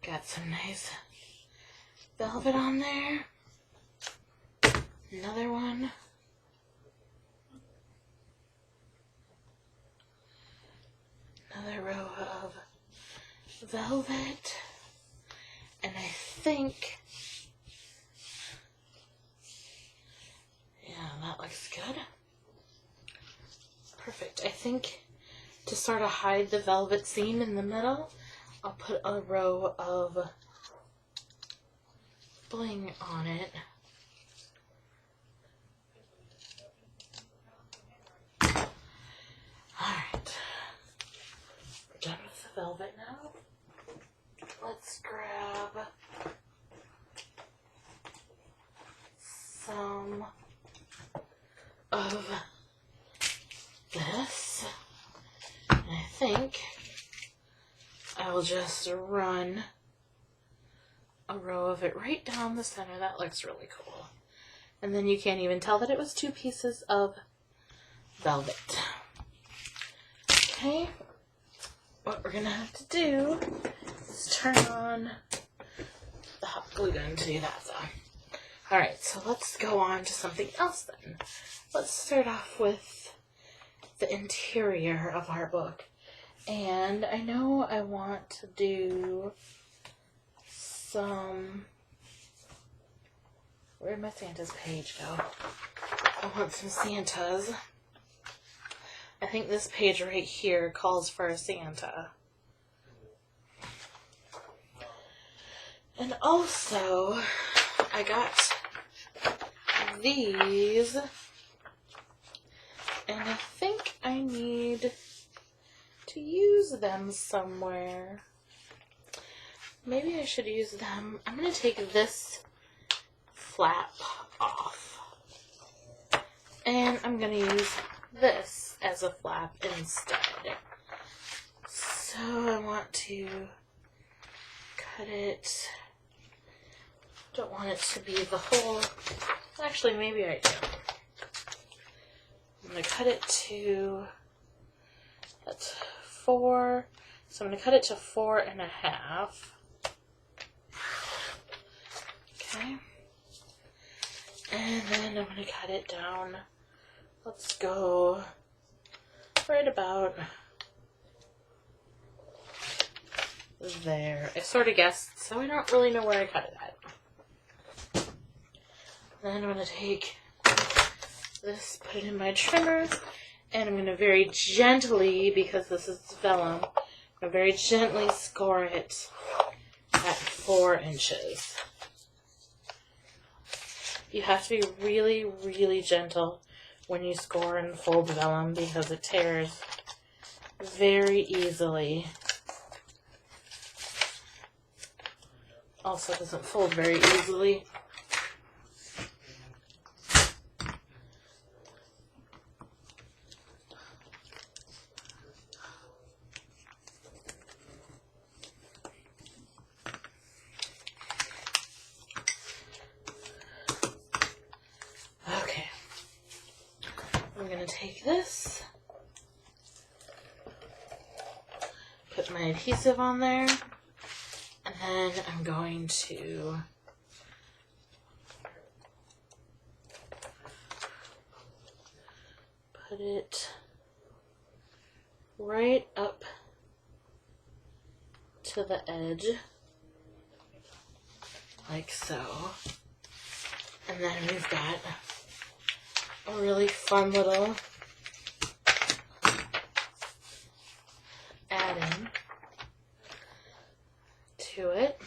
Speaker 1: Got some nice velvet on there. Another one. Another row of velvet. And I think, yeah, that looks good. Perfect. I think to sort of hide the velvet seam in the middle, I'll put a row of bling on it. Alright. We're done with the velvet now. Let's grab some of this. And I think I will just run a row of it right down the center. That looks really cool. And then you can't even tell that it was two pieces of velvet. Okay, what we're gonna have to do is turn on the hot glue gun to do that though. Alright, so let's go on to something else then. Let's start off with the interior of our book. And I know I want to do some... Where'd my Santa's page go? I want some Santas. I think this page right here calls for a Santa. And also, I got these, and I think I need to use them somewhere. Maybe I should use them. I'm going to take this flap off, and I'm going to use this as a flap instead. So I want to cut it. Don't want it to be the whole. Actually, maybe I do. I'm going to cut it to, that's 4. So I'm going to cut it to 4.5. Okay. And then I'm going to cut it down. Let's go right about there. I sort of guessed, so I don't really know where I cut it at. Then I'm going to take this, put it in my trimmer, and I'm going to very gently, because this is vellum, I'm going to very gently score it at 4 inches. You have to be really, really gentle when you score and fold vellum because it tears very easily. Also doesn't fold very easily. Okay. I'm going to take this, put my adhesive on there, and then I'm going to put it right up to the edge like so. And then we've got a really fun little add-in to it.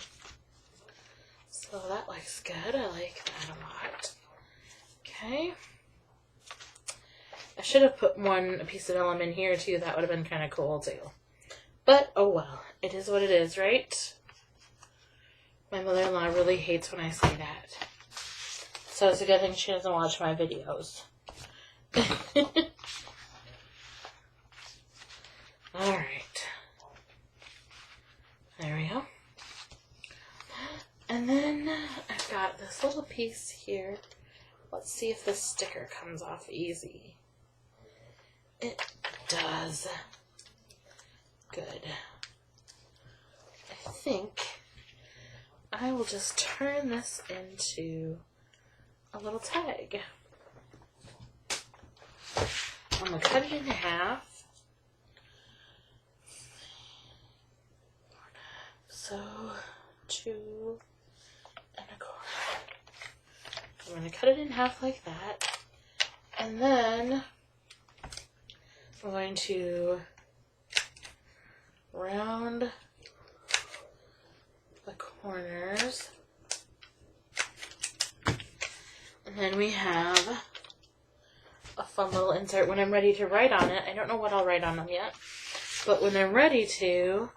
Speaker 1: So that looks good. I like that a lot. Okay. I should have put a piece of vellum in here too. That would have been kind of cool too. But, oh well. It is what it is, right? My mother-in-law really hates when I say that. So it's a good thing she doesn't watch my videos. Alright. There we go. And then I've got this little piece here. Let's see if this sticker comes off easy. It does. Good. I think I will just turn this into a little tag. I'm going to cut it in half. So, 2 1/4. I'm going to cut it in half like that. And then I'm going to round the corners. And then we have a fun little insert when I'm ready to write on it. I don't know what I'll write on them yet, but when I'm ready to,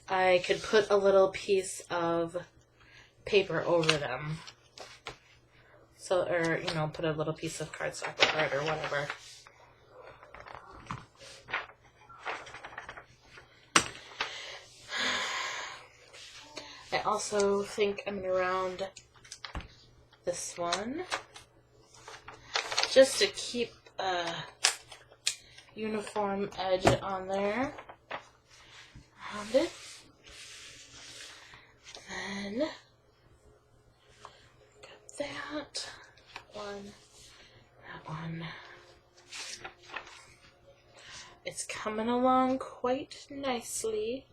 Speaker 1: I could put a little piece of paper over them. So, or, you know, put a little piece of cardstock over it or whatever. I also think I'm going to round this one just to keep a uniform edge on there. Round it. Then got that one. It's coming along quite nicely.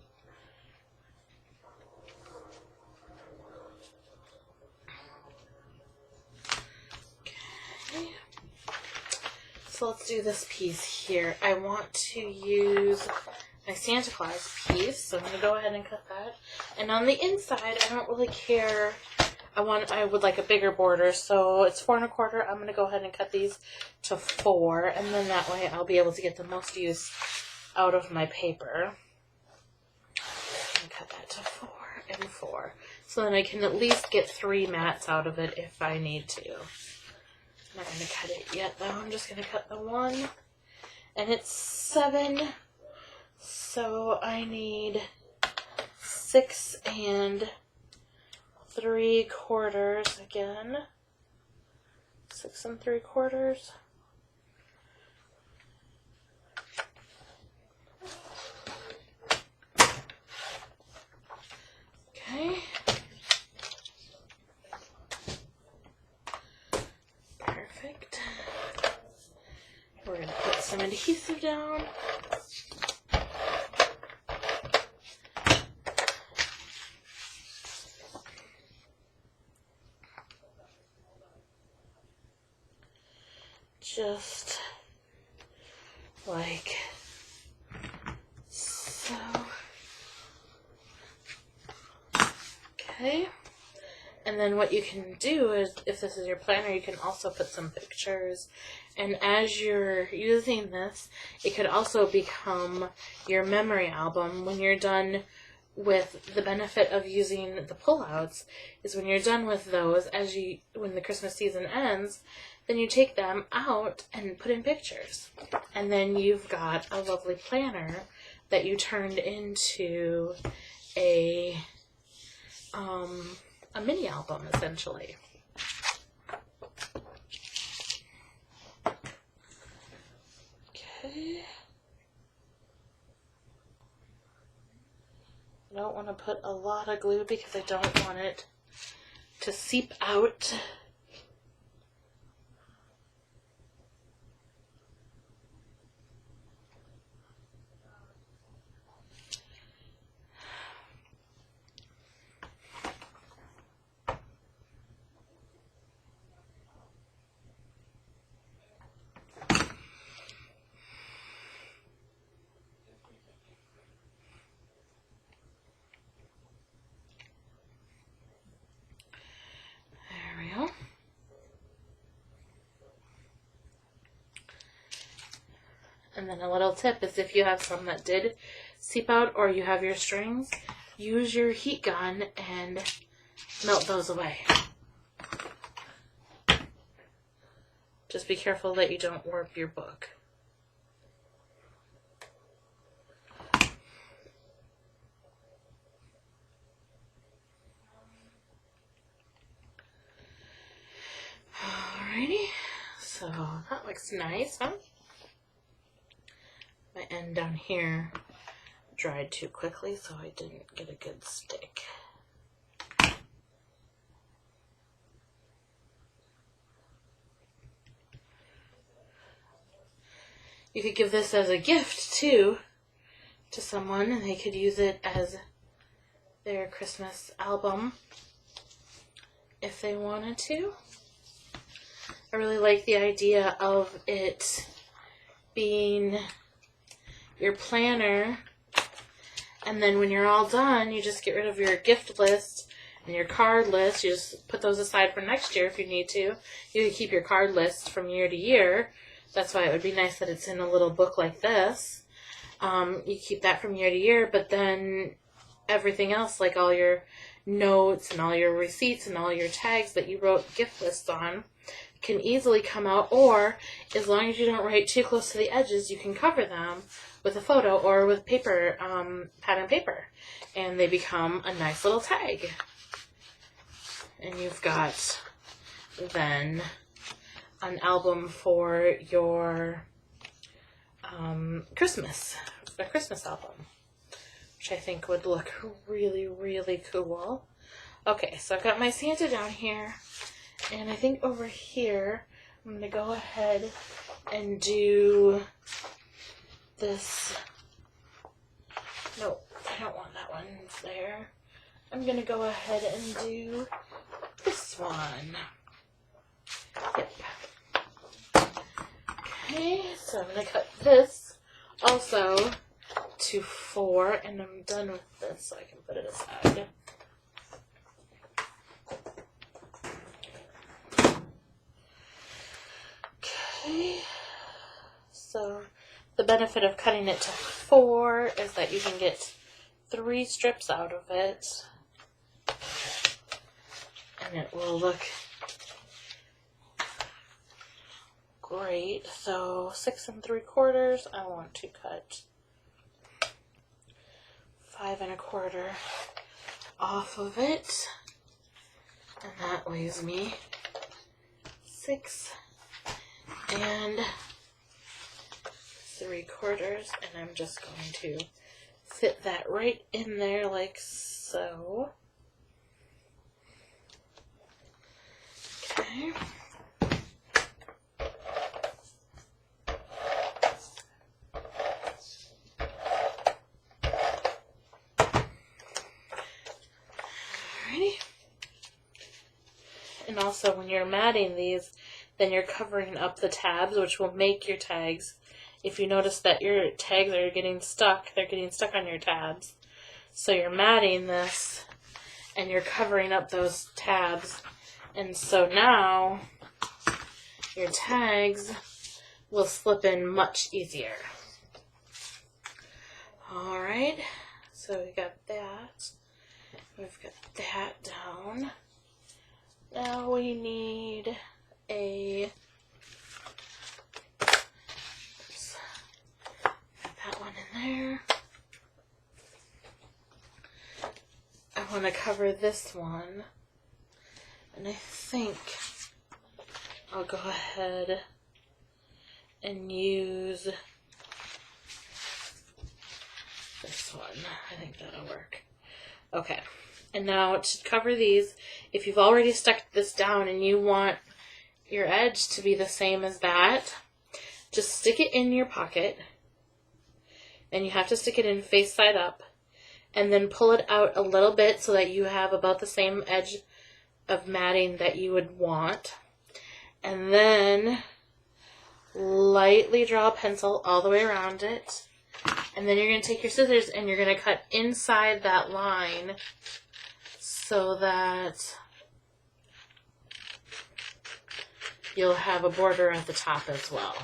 Speaker 1: Okay. So let's do this piece here. I want to use my Santa Claus piece, so I'm going to go ahead and cut that. And on the inside, I don't really care. I would like a bigger border, so it's 4 1/4. I'm going to go ahead and cut these to 4, and then that way I'll be able to get the most use out of my paper. And cut that to 4 and 4. So then I can at least get 3 mats out of it if I need to. I'm not going to cut it yet, though. I'm just going to cut the one. And it's 7, so I need 6 3/4 again. 6 3/4. Okay. Perfect. We're going to put some adhesive down. Just like so. Okay. And then what you can do is, if this is your planner, you can also put some pictures. And as you're using this, it could also become your memory album when you're done with the benefit of using the pullouts is when you're done with those, when the Christmas season ends, then you take them out and put in pictures. And then you've got a lovely planner that you turned into a mini album, essentially. Okay. I don't want to put a lot of glue because I don't want it to seep out. And then a little tip is if you have some that did seep out or you have your strings, use your heat gun and melt those away. Just be careful that you don't warp your book. Alrighty, so that looks nice, huh? My end down here dried too quickly, so I didn't get a good stick. You could give this as a gift, too, to someone, and they could use it as their Christmas album if they wanted to. I really like the idea of it being your planner, and then when you're all done, you just get rid of your gift list and your card list. You just put those aside for next year if you need to. You can keep your card list from year to year. That's why it would be nice that it's in a little book like this. You keep that from year to year, but then everything else, like all your notes and all your receipts and all your tags that you wrote gift lists on, can easily come out, or as long as you don't write too close to the edges, you can cover them with a photo or with paper, pattern paper, and they become a nice little tag. And you've got then an album for your Christmas, a Christmas album, which I think would look really, really cool. Okay, so I've got my Santa down here, and I think over here I'm going to go ahead and do this. No, I don't want that one there. I'm going to go ahead and do this one. Yep. Okay, so I'm going to cut this also to 4, and I'm done with this, so I can put it aside. Okay, so the benefit of cutting it to 4 is that you can get 3 strips out of it, and it will look great. So 6 3/4, I want to cut 5 1/4 off of it, and that leaves me 6 3/4, and I'm just going to fit that right in there like so. Okay. Alrighty. And also when you're matting these, then you're covering up the tabs, which will make your tags. If you notice that your tags are getting stuck, they're getting stuck on your tabs. So you're matting this and you're covering up those tabs. And so now your tags will slip in much easier. Alright, so we got that. We've got that down. Now we need a, oops, got that one in there. I want to cover this one, and I think I'll go ahead and use this one. I think that'll work. Okay, and now to cover these, if you've already stuck this down and you want your edge to be the same as that, just stick it in your pocket, and you have to stick it in face side up, and then pull it out a little bit so that you have about the same edge of matting that you would want, and then lightly draw a pencil all the way around it, and then you're going to take your scissors and you're going to cut inside that line so that you'll have a border at the top as well.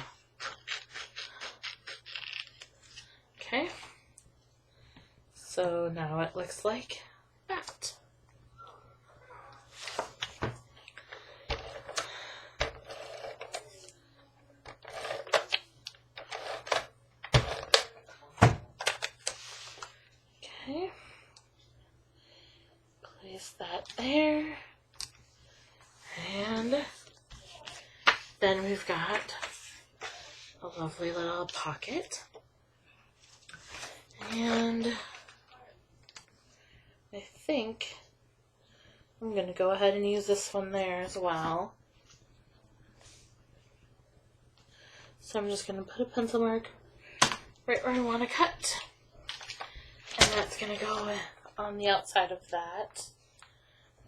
Speaker 1: So now it looks like that. Okay. Place that there. And then we've got a lovely little pocket. And I think I'm going to go ahead and use this one there as well. So I'm just going to put a pencil mark right where I want to cut. And that's going to go on the outside of that.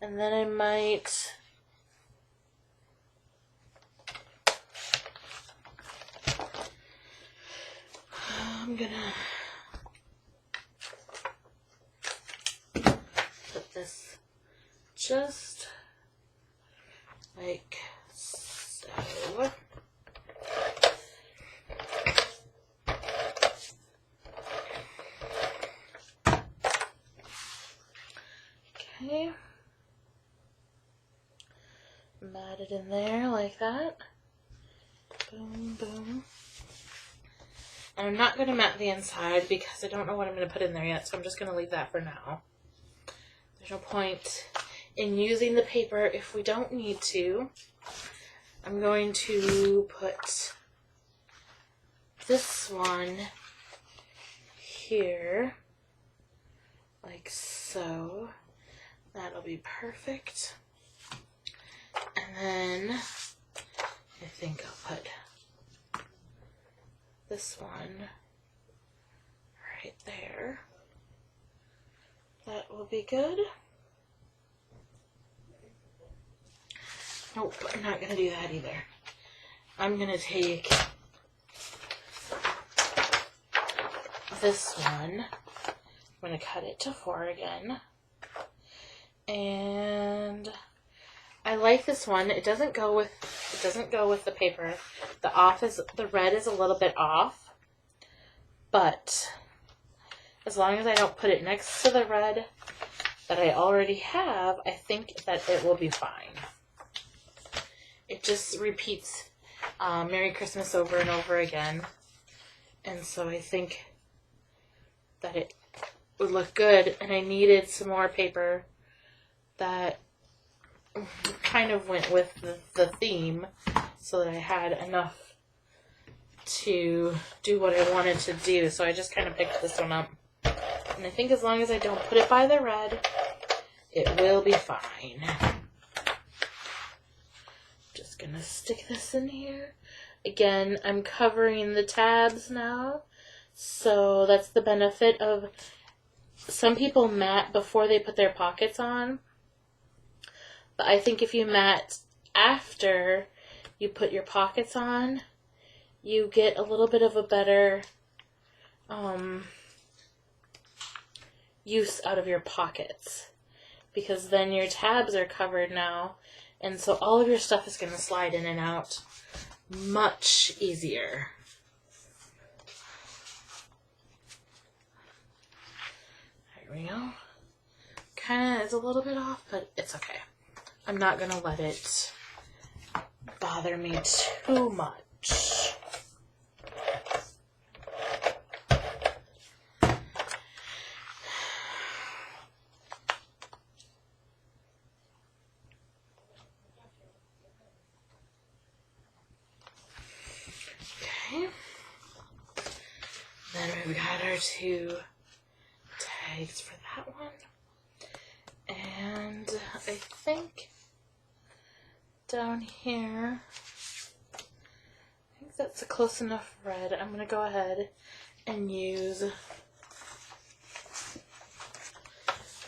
Speaker 1: And then I might I'm gonna put this just like so. Okay. Mat it in there like that. Boom, boom. And I'm not going to mat the inside because I don't know what I'm going to put in there yet, so I'm just going to leave that for now. There's no point in using the paper if we don't need to. I'm going to put this one here, like so. That'll be perfect. And then I think I'll put this one right there. That will be good. Nope, I'm not going to do that either. I'm going to take this one. I'm going to cut it to 4 again. And I like this one. It doesn't go with the paper. The red is a little bit off, but as long as I don't put it next to the red that I already have, I think that it will be fine. It just repeats Merry Christmas over and over again, and so I think that it would look good, and I needed some more paper that kind of went with the theme so that I had enough to do what I wanted to do. So I just kind of picked this one up. And I think as long as I don't put it by the red, it will be fine. Just gonna stick this in here. Again, I'm covering the tabs now. So that's the benefit of some people mat before they put their pockets on. But I think if you mat after you put your pockets on, you get a little bit of a better use out of your pockets. Because then your tabs are covered now, and so all of your stuff is going to slide in and out much easier. There we go. Kind of is a little bit off, but it's okay. I'm not going to let it bother me too much. Okay. Then we've got our 2 tags for that one. And I think down here, I think that's a close enough red. I'm going to go ahead and use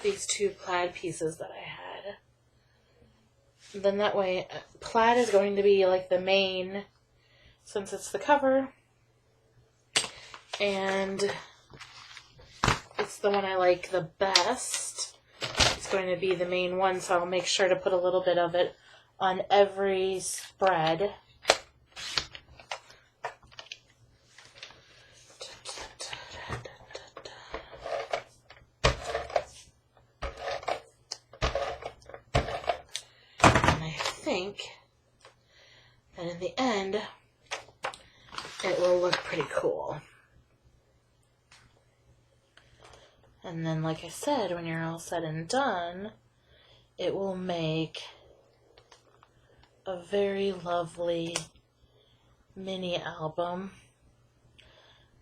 Speaker 1: these 2 plaid pieces that I had. Then that way, plaid is going to be like the main, since it's the cover, and it's the one I like the best. It's going to be the main one, so I'll make sure to put a little bit of it on every spread. think that in the end, it will look pretty cool. And then, like I said, when you're all said and done, it will make a very lovely mini album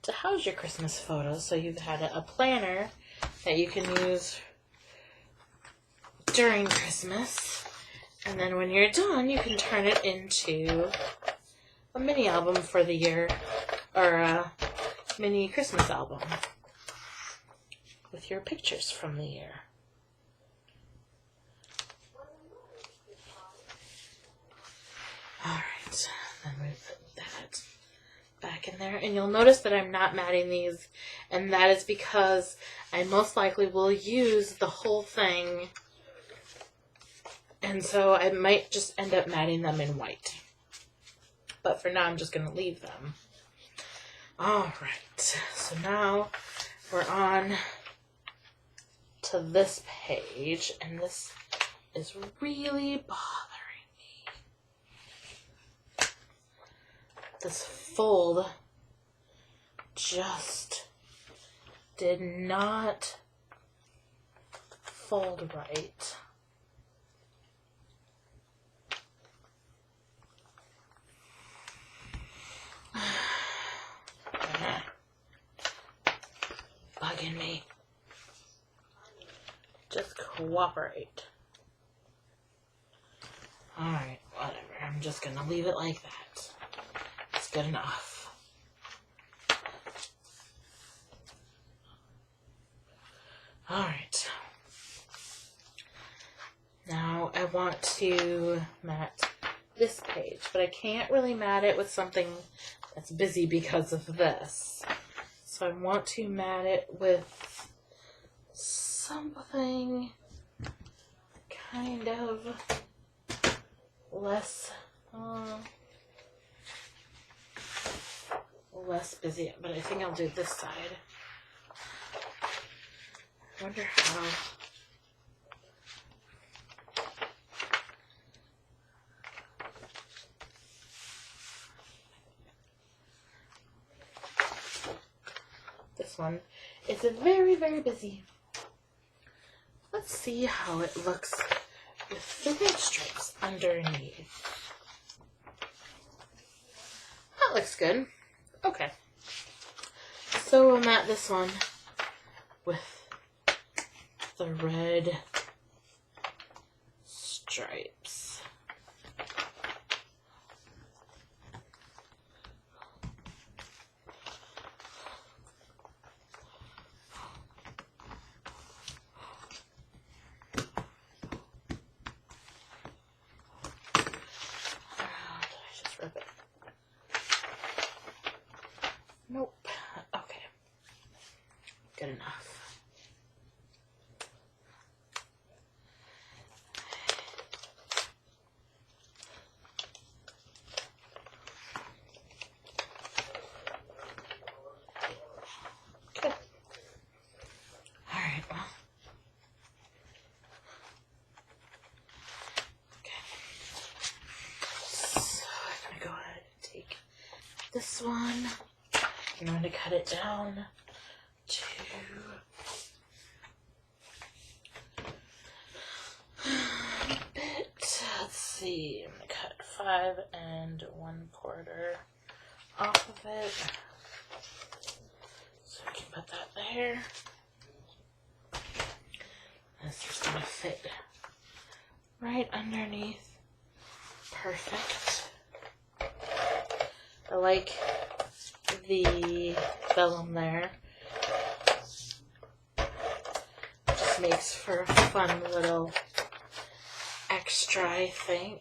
Speaker 1: to house your Christmas photos. So you've had a planner that you can use during Christmas. And then when you're done, you can turn it into a mini album for the year, or a mini Christmas album with your pictures from the year. Alright, then we put that back in there. And you'll notice that I'm not matting these, and that is because I most likely will use the whole thing, and so I might just end up matting them in white. But for now, I'm just going to leave them. Alright, so now we're on to this page, and this is really bothering me. This fold just did not fold right. Bugging me. Just cooperate. Alright, whatever. I'm just gonna leave it like that. It's good enough. Alright. Now I want to mat this page, but I can't really mat it with something that's busy because of this. So I want to mat it with something kind of less busy, but I think I'll do this side. I wonder how. This one is very, very busy. Let's see how it looks with the red stripes underneath. That looks good. Okay. So we'll mat this one with the red stripes. Nope. Okay. Good enough. Good. Alright, well. Okay. So I'm going to go ahead and take this one. I'm going to cut it down to a bit. Let's see. I'm going to cut 5 1/4 off of it. So I can put that there. This is going to fit right underneath. Perfect. I like the vellum there. Just makes for a fun little extra, I think.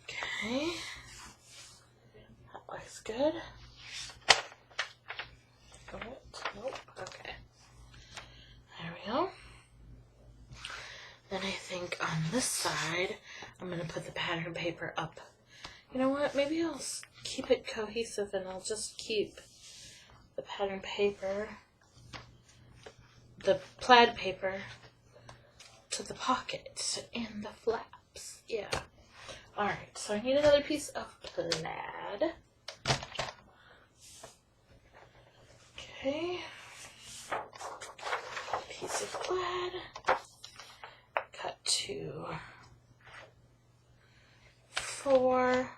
Speaker 1: Okay. That looks good. Nope. Okay. There we go. Then I think on this side, I'm going to put the pattern paper up You know what? Maybe I'll keep it cohesive and I'll just keep the pattern paper, the plaid paper, to the pocket and the flaps. Yeah. Alright, so I need another piece of plaid. Okay. Piece of plaid. Cut to 4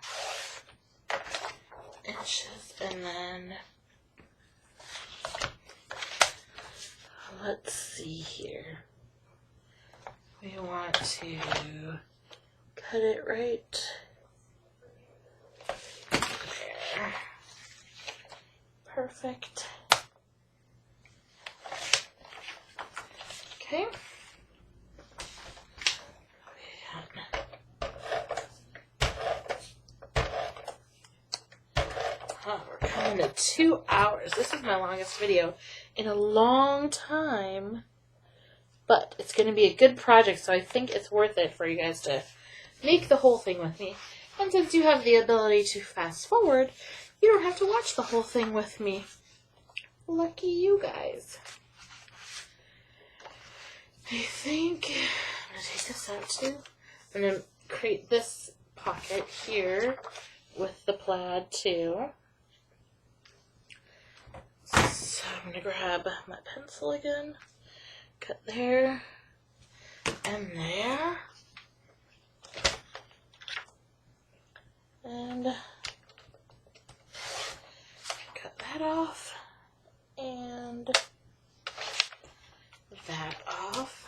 Speaker 1: inches, and then let's see here. We want to cut it right there. Perfect. Okay. Oh, we're coming to 2 hours. This is my longest video in a long time. But it's going to be a good project, so I think it's worth it for you guys to make the whole thing with me. And since you have the ability to fast forward, you don't have to watch the whole thing with me. Lucky you guys. I think I'm going to take this out too. I'm going to create this pocket here with the plaid too. So I'm going to grab my pencil again. Cut there and there, and cut that off and that off.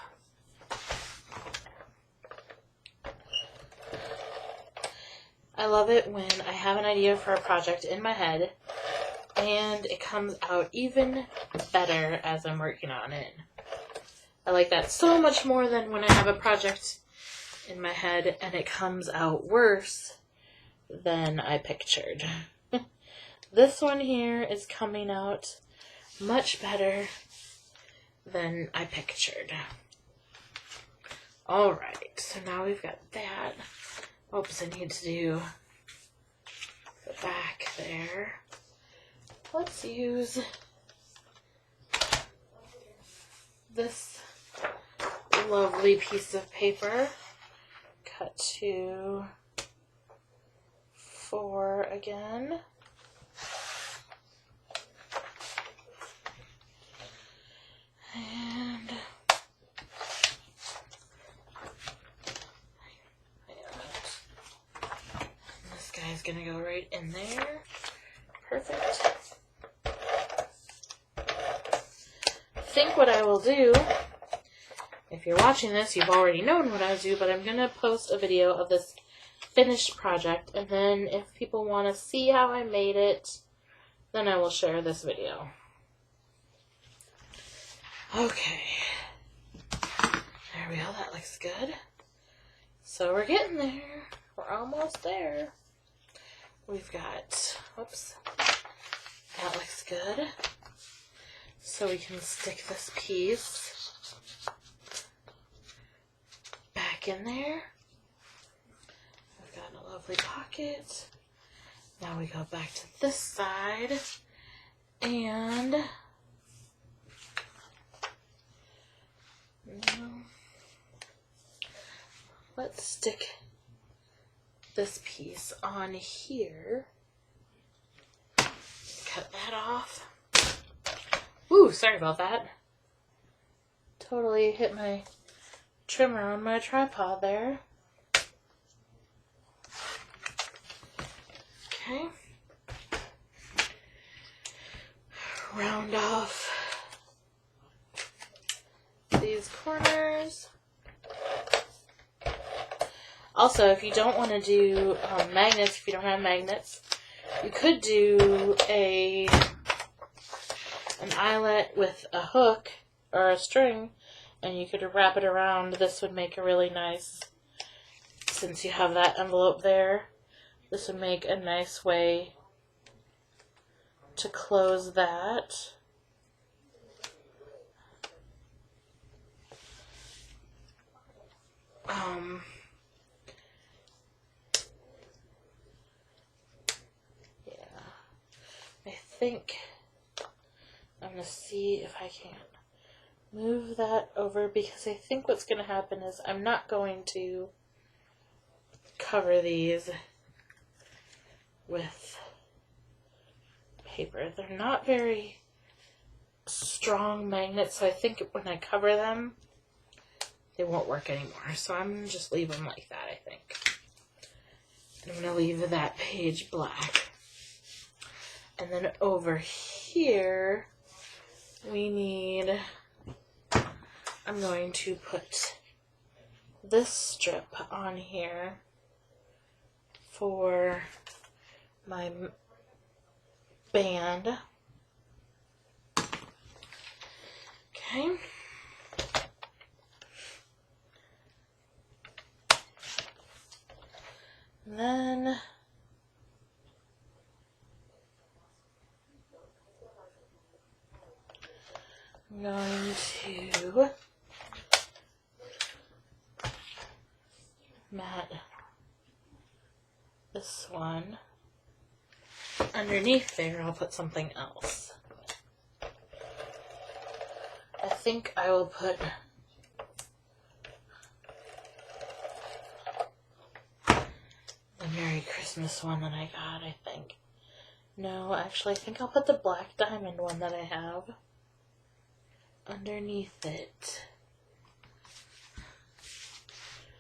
Speaker 1: I love it when I have an idea for a project in my head and it comes out even better as I'm working on it. I like that so much more than when I have a project in my head and it comes out worse than I pictured. This one here is coming out much better than I pictured. Alright, so now we've got that. Oops, I need to do the back there. Let's use this lovely piece of paper. Cut to 4 again. And this guy's gonna go right in there. Perfect. I think what I will do, if you're watching this, you've already known what I do, but I'm going to post a video of this finished project, and then if people want to see how I made it, then I will share this video. Okay. There we go. That looks good. So we're getting there. We're almost there. We've got, whoops, that looks good. So we can stick this piece back in there. We've got a lovely pocket. Now we go back to this side and let's stick this piece on here. Cut that off. Ooh, sorry about that. Totally hit my trimmer on my tripod there. Okay. Round off these corners. Also, if you don't want to do magnets, if you don't have magnets, you could do an eyelet with a hook or a string, and you could wrap it around. This would make a really nice, since you have that envelope there, this would make a nice way to close that. think I'm going to see if I can move that over, because I think what's going to happen is I'm not going to cover these with paper. They're not very strong magnets, so I think when I cover them, they won't work anymore. So I'm going to just leave them like that, I think. And I'm going to leave that page black. And then over here, we need, I'm going to put this strip on here for my band. Okay. And then I'm going to mat this one. Underneath there, I'll put something else. I think I will put the Merry Christmas one that I got, I think. No, actually, I think I'll put the Black Diamond one that I have underneath it.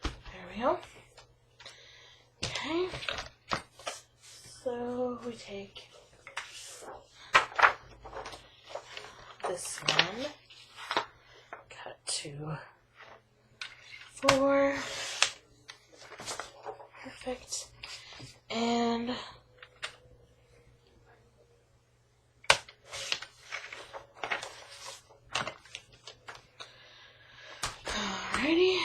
Speaker 1: There we go. Okay. So we take this one, cut to 4, perfect, and alrighty,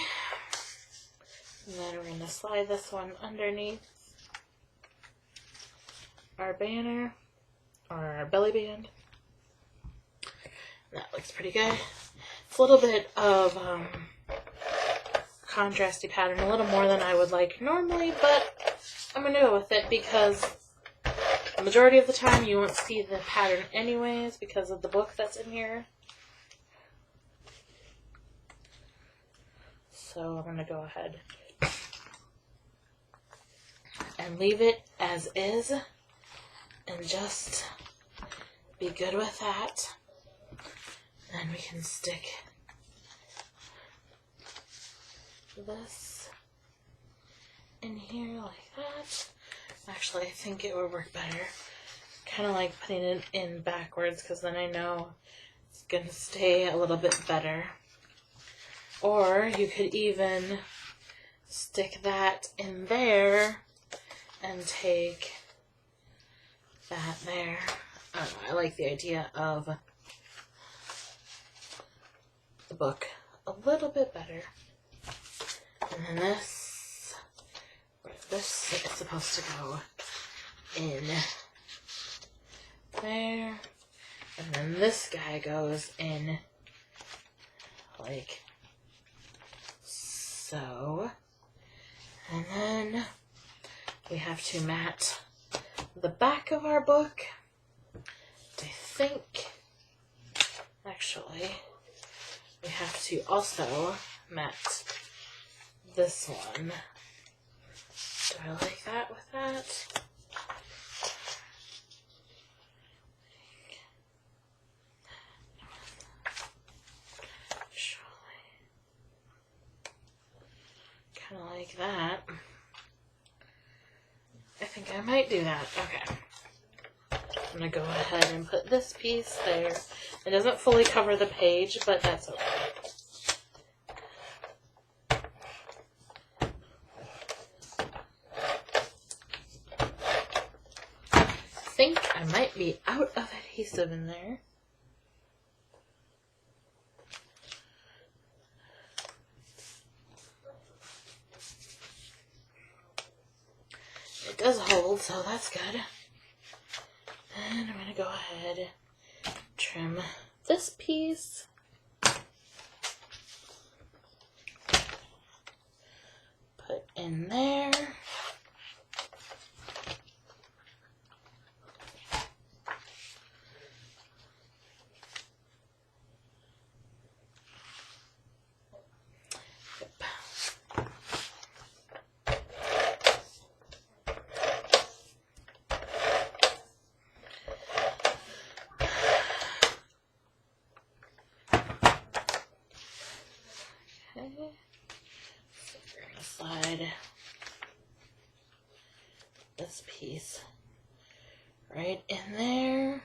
Speaker 1: and then we're going to slide this one underneath our banner, or our belly band. That looks pretty good. It's a little bit of contrasty pattern, a little more than I would like normally, but I'm going to go with it because the majority of the time you won't see the pattern anyways because of the book that's in here. So I'm going to go ahead and leave it as is and just be good with that. Then we can stick this in here like that. Actually, I think it would work better. Kind of like putting it in backwards because then I know it's going to stay a little bit better. Or you could even stick that in there and take that there. I don't know, I like the idea of the book a little bit better. And then this is supposed to go in there. And then this guy goes in like so. And then we have to mat the back of our book. I think, actually, we have to also mat this one. Do I like that with that? Kind of like that. I think I might do that. Okay. I'm going to go ahead and put this piece there. It doesn't fully cover the page, but that's okay. I think I might be out of adhesive in there. It does hold, so that's good. And I'm going to go ahead and trim this piece. Put in there. slide this piece right in there.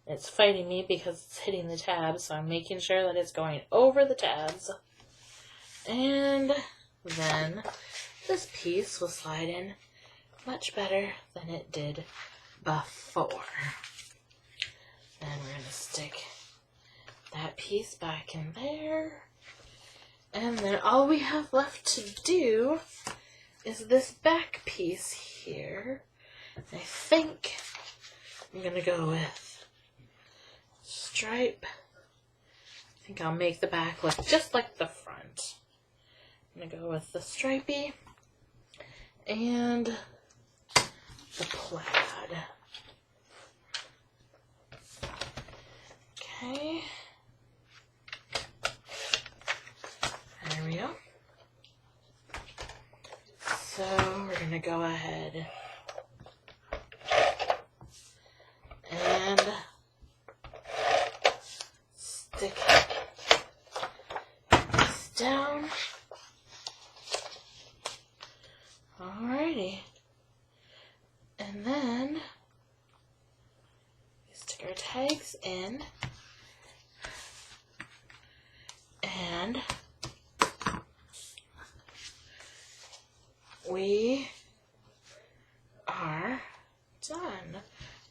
Speaker 1: It's fighting me because it's hitting the tabs, so I'm making sure that it's going over the tabs. And then this piece will slide in much better than it did before. And we're going to stick that piece back in there. And then all we have left to do is this back piece here. I think I'm going to go with stripe. I think I'll make the back look just like the front. I'm going to go with the stripey and the plaid. Okay. There we go. So we're going to go ahead and stick this down. Alrighty. And then we stick our tags in. And we are done.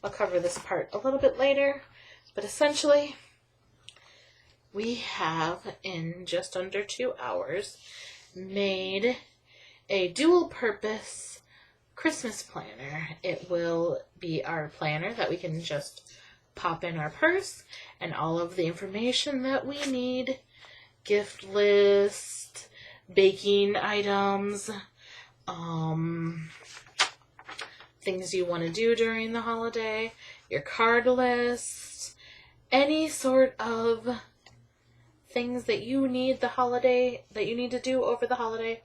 Speaker 1: I'll cover this part a little bit later, but essentially we have, in just under 2 hours, made a dual purpose Christmas planner. It will be our planner that we can just pop in our purse, and all of the information that we need, gift list, baking items, things you want to do during the holiday, your card list, any sort of things that you need to do over the holiday.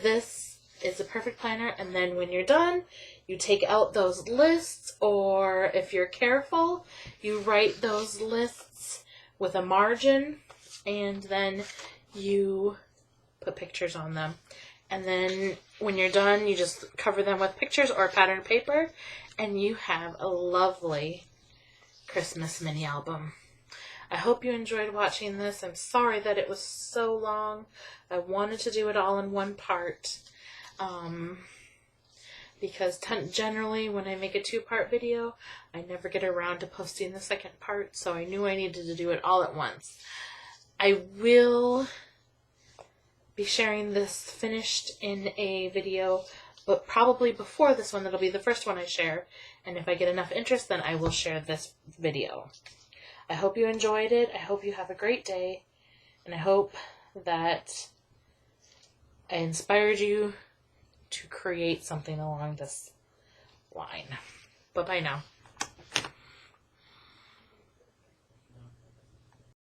Speaker 1: This is a perfect planner. And then when you're done, you take out those lists, or if you're careful, you write those lists with a margin, and then you put pictures on them. And then when you're done, you just cover them with pictures or patterned paper, and you have a lovely Christmas mini album. I hope you enjoyed watching this. I'm sorry that it was so long. I wanted to do it all in one part. Because generally when I make a 2-part video, I never get around to posting the second part, so I knew I needed to do it all at once. I will be sharing this finished in a video, but probably before this one. That'll be the first one I share, and if I get enough interest, then I will share this video. I hope you enjoyed it. I hope you have a great day, and I hope that I inspired you to create something along this line. Bye-bye now.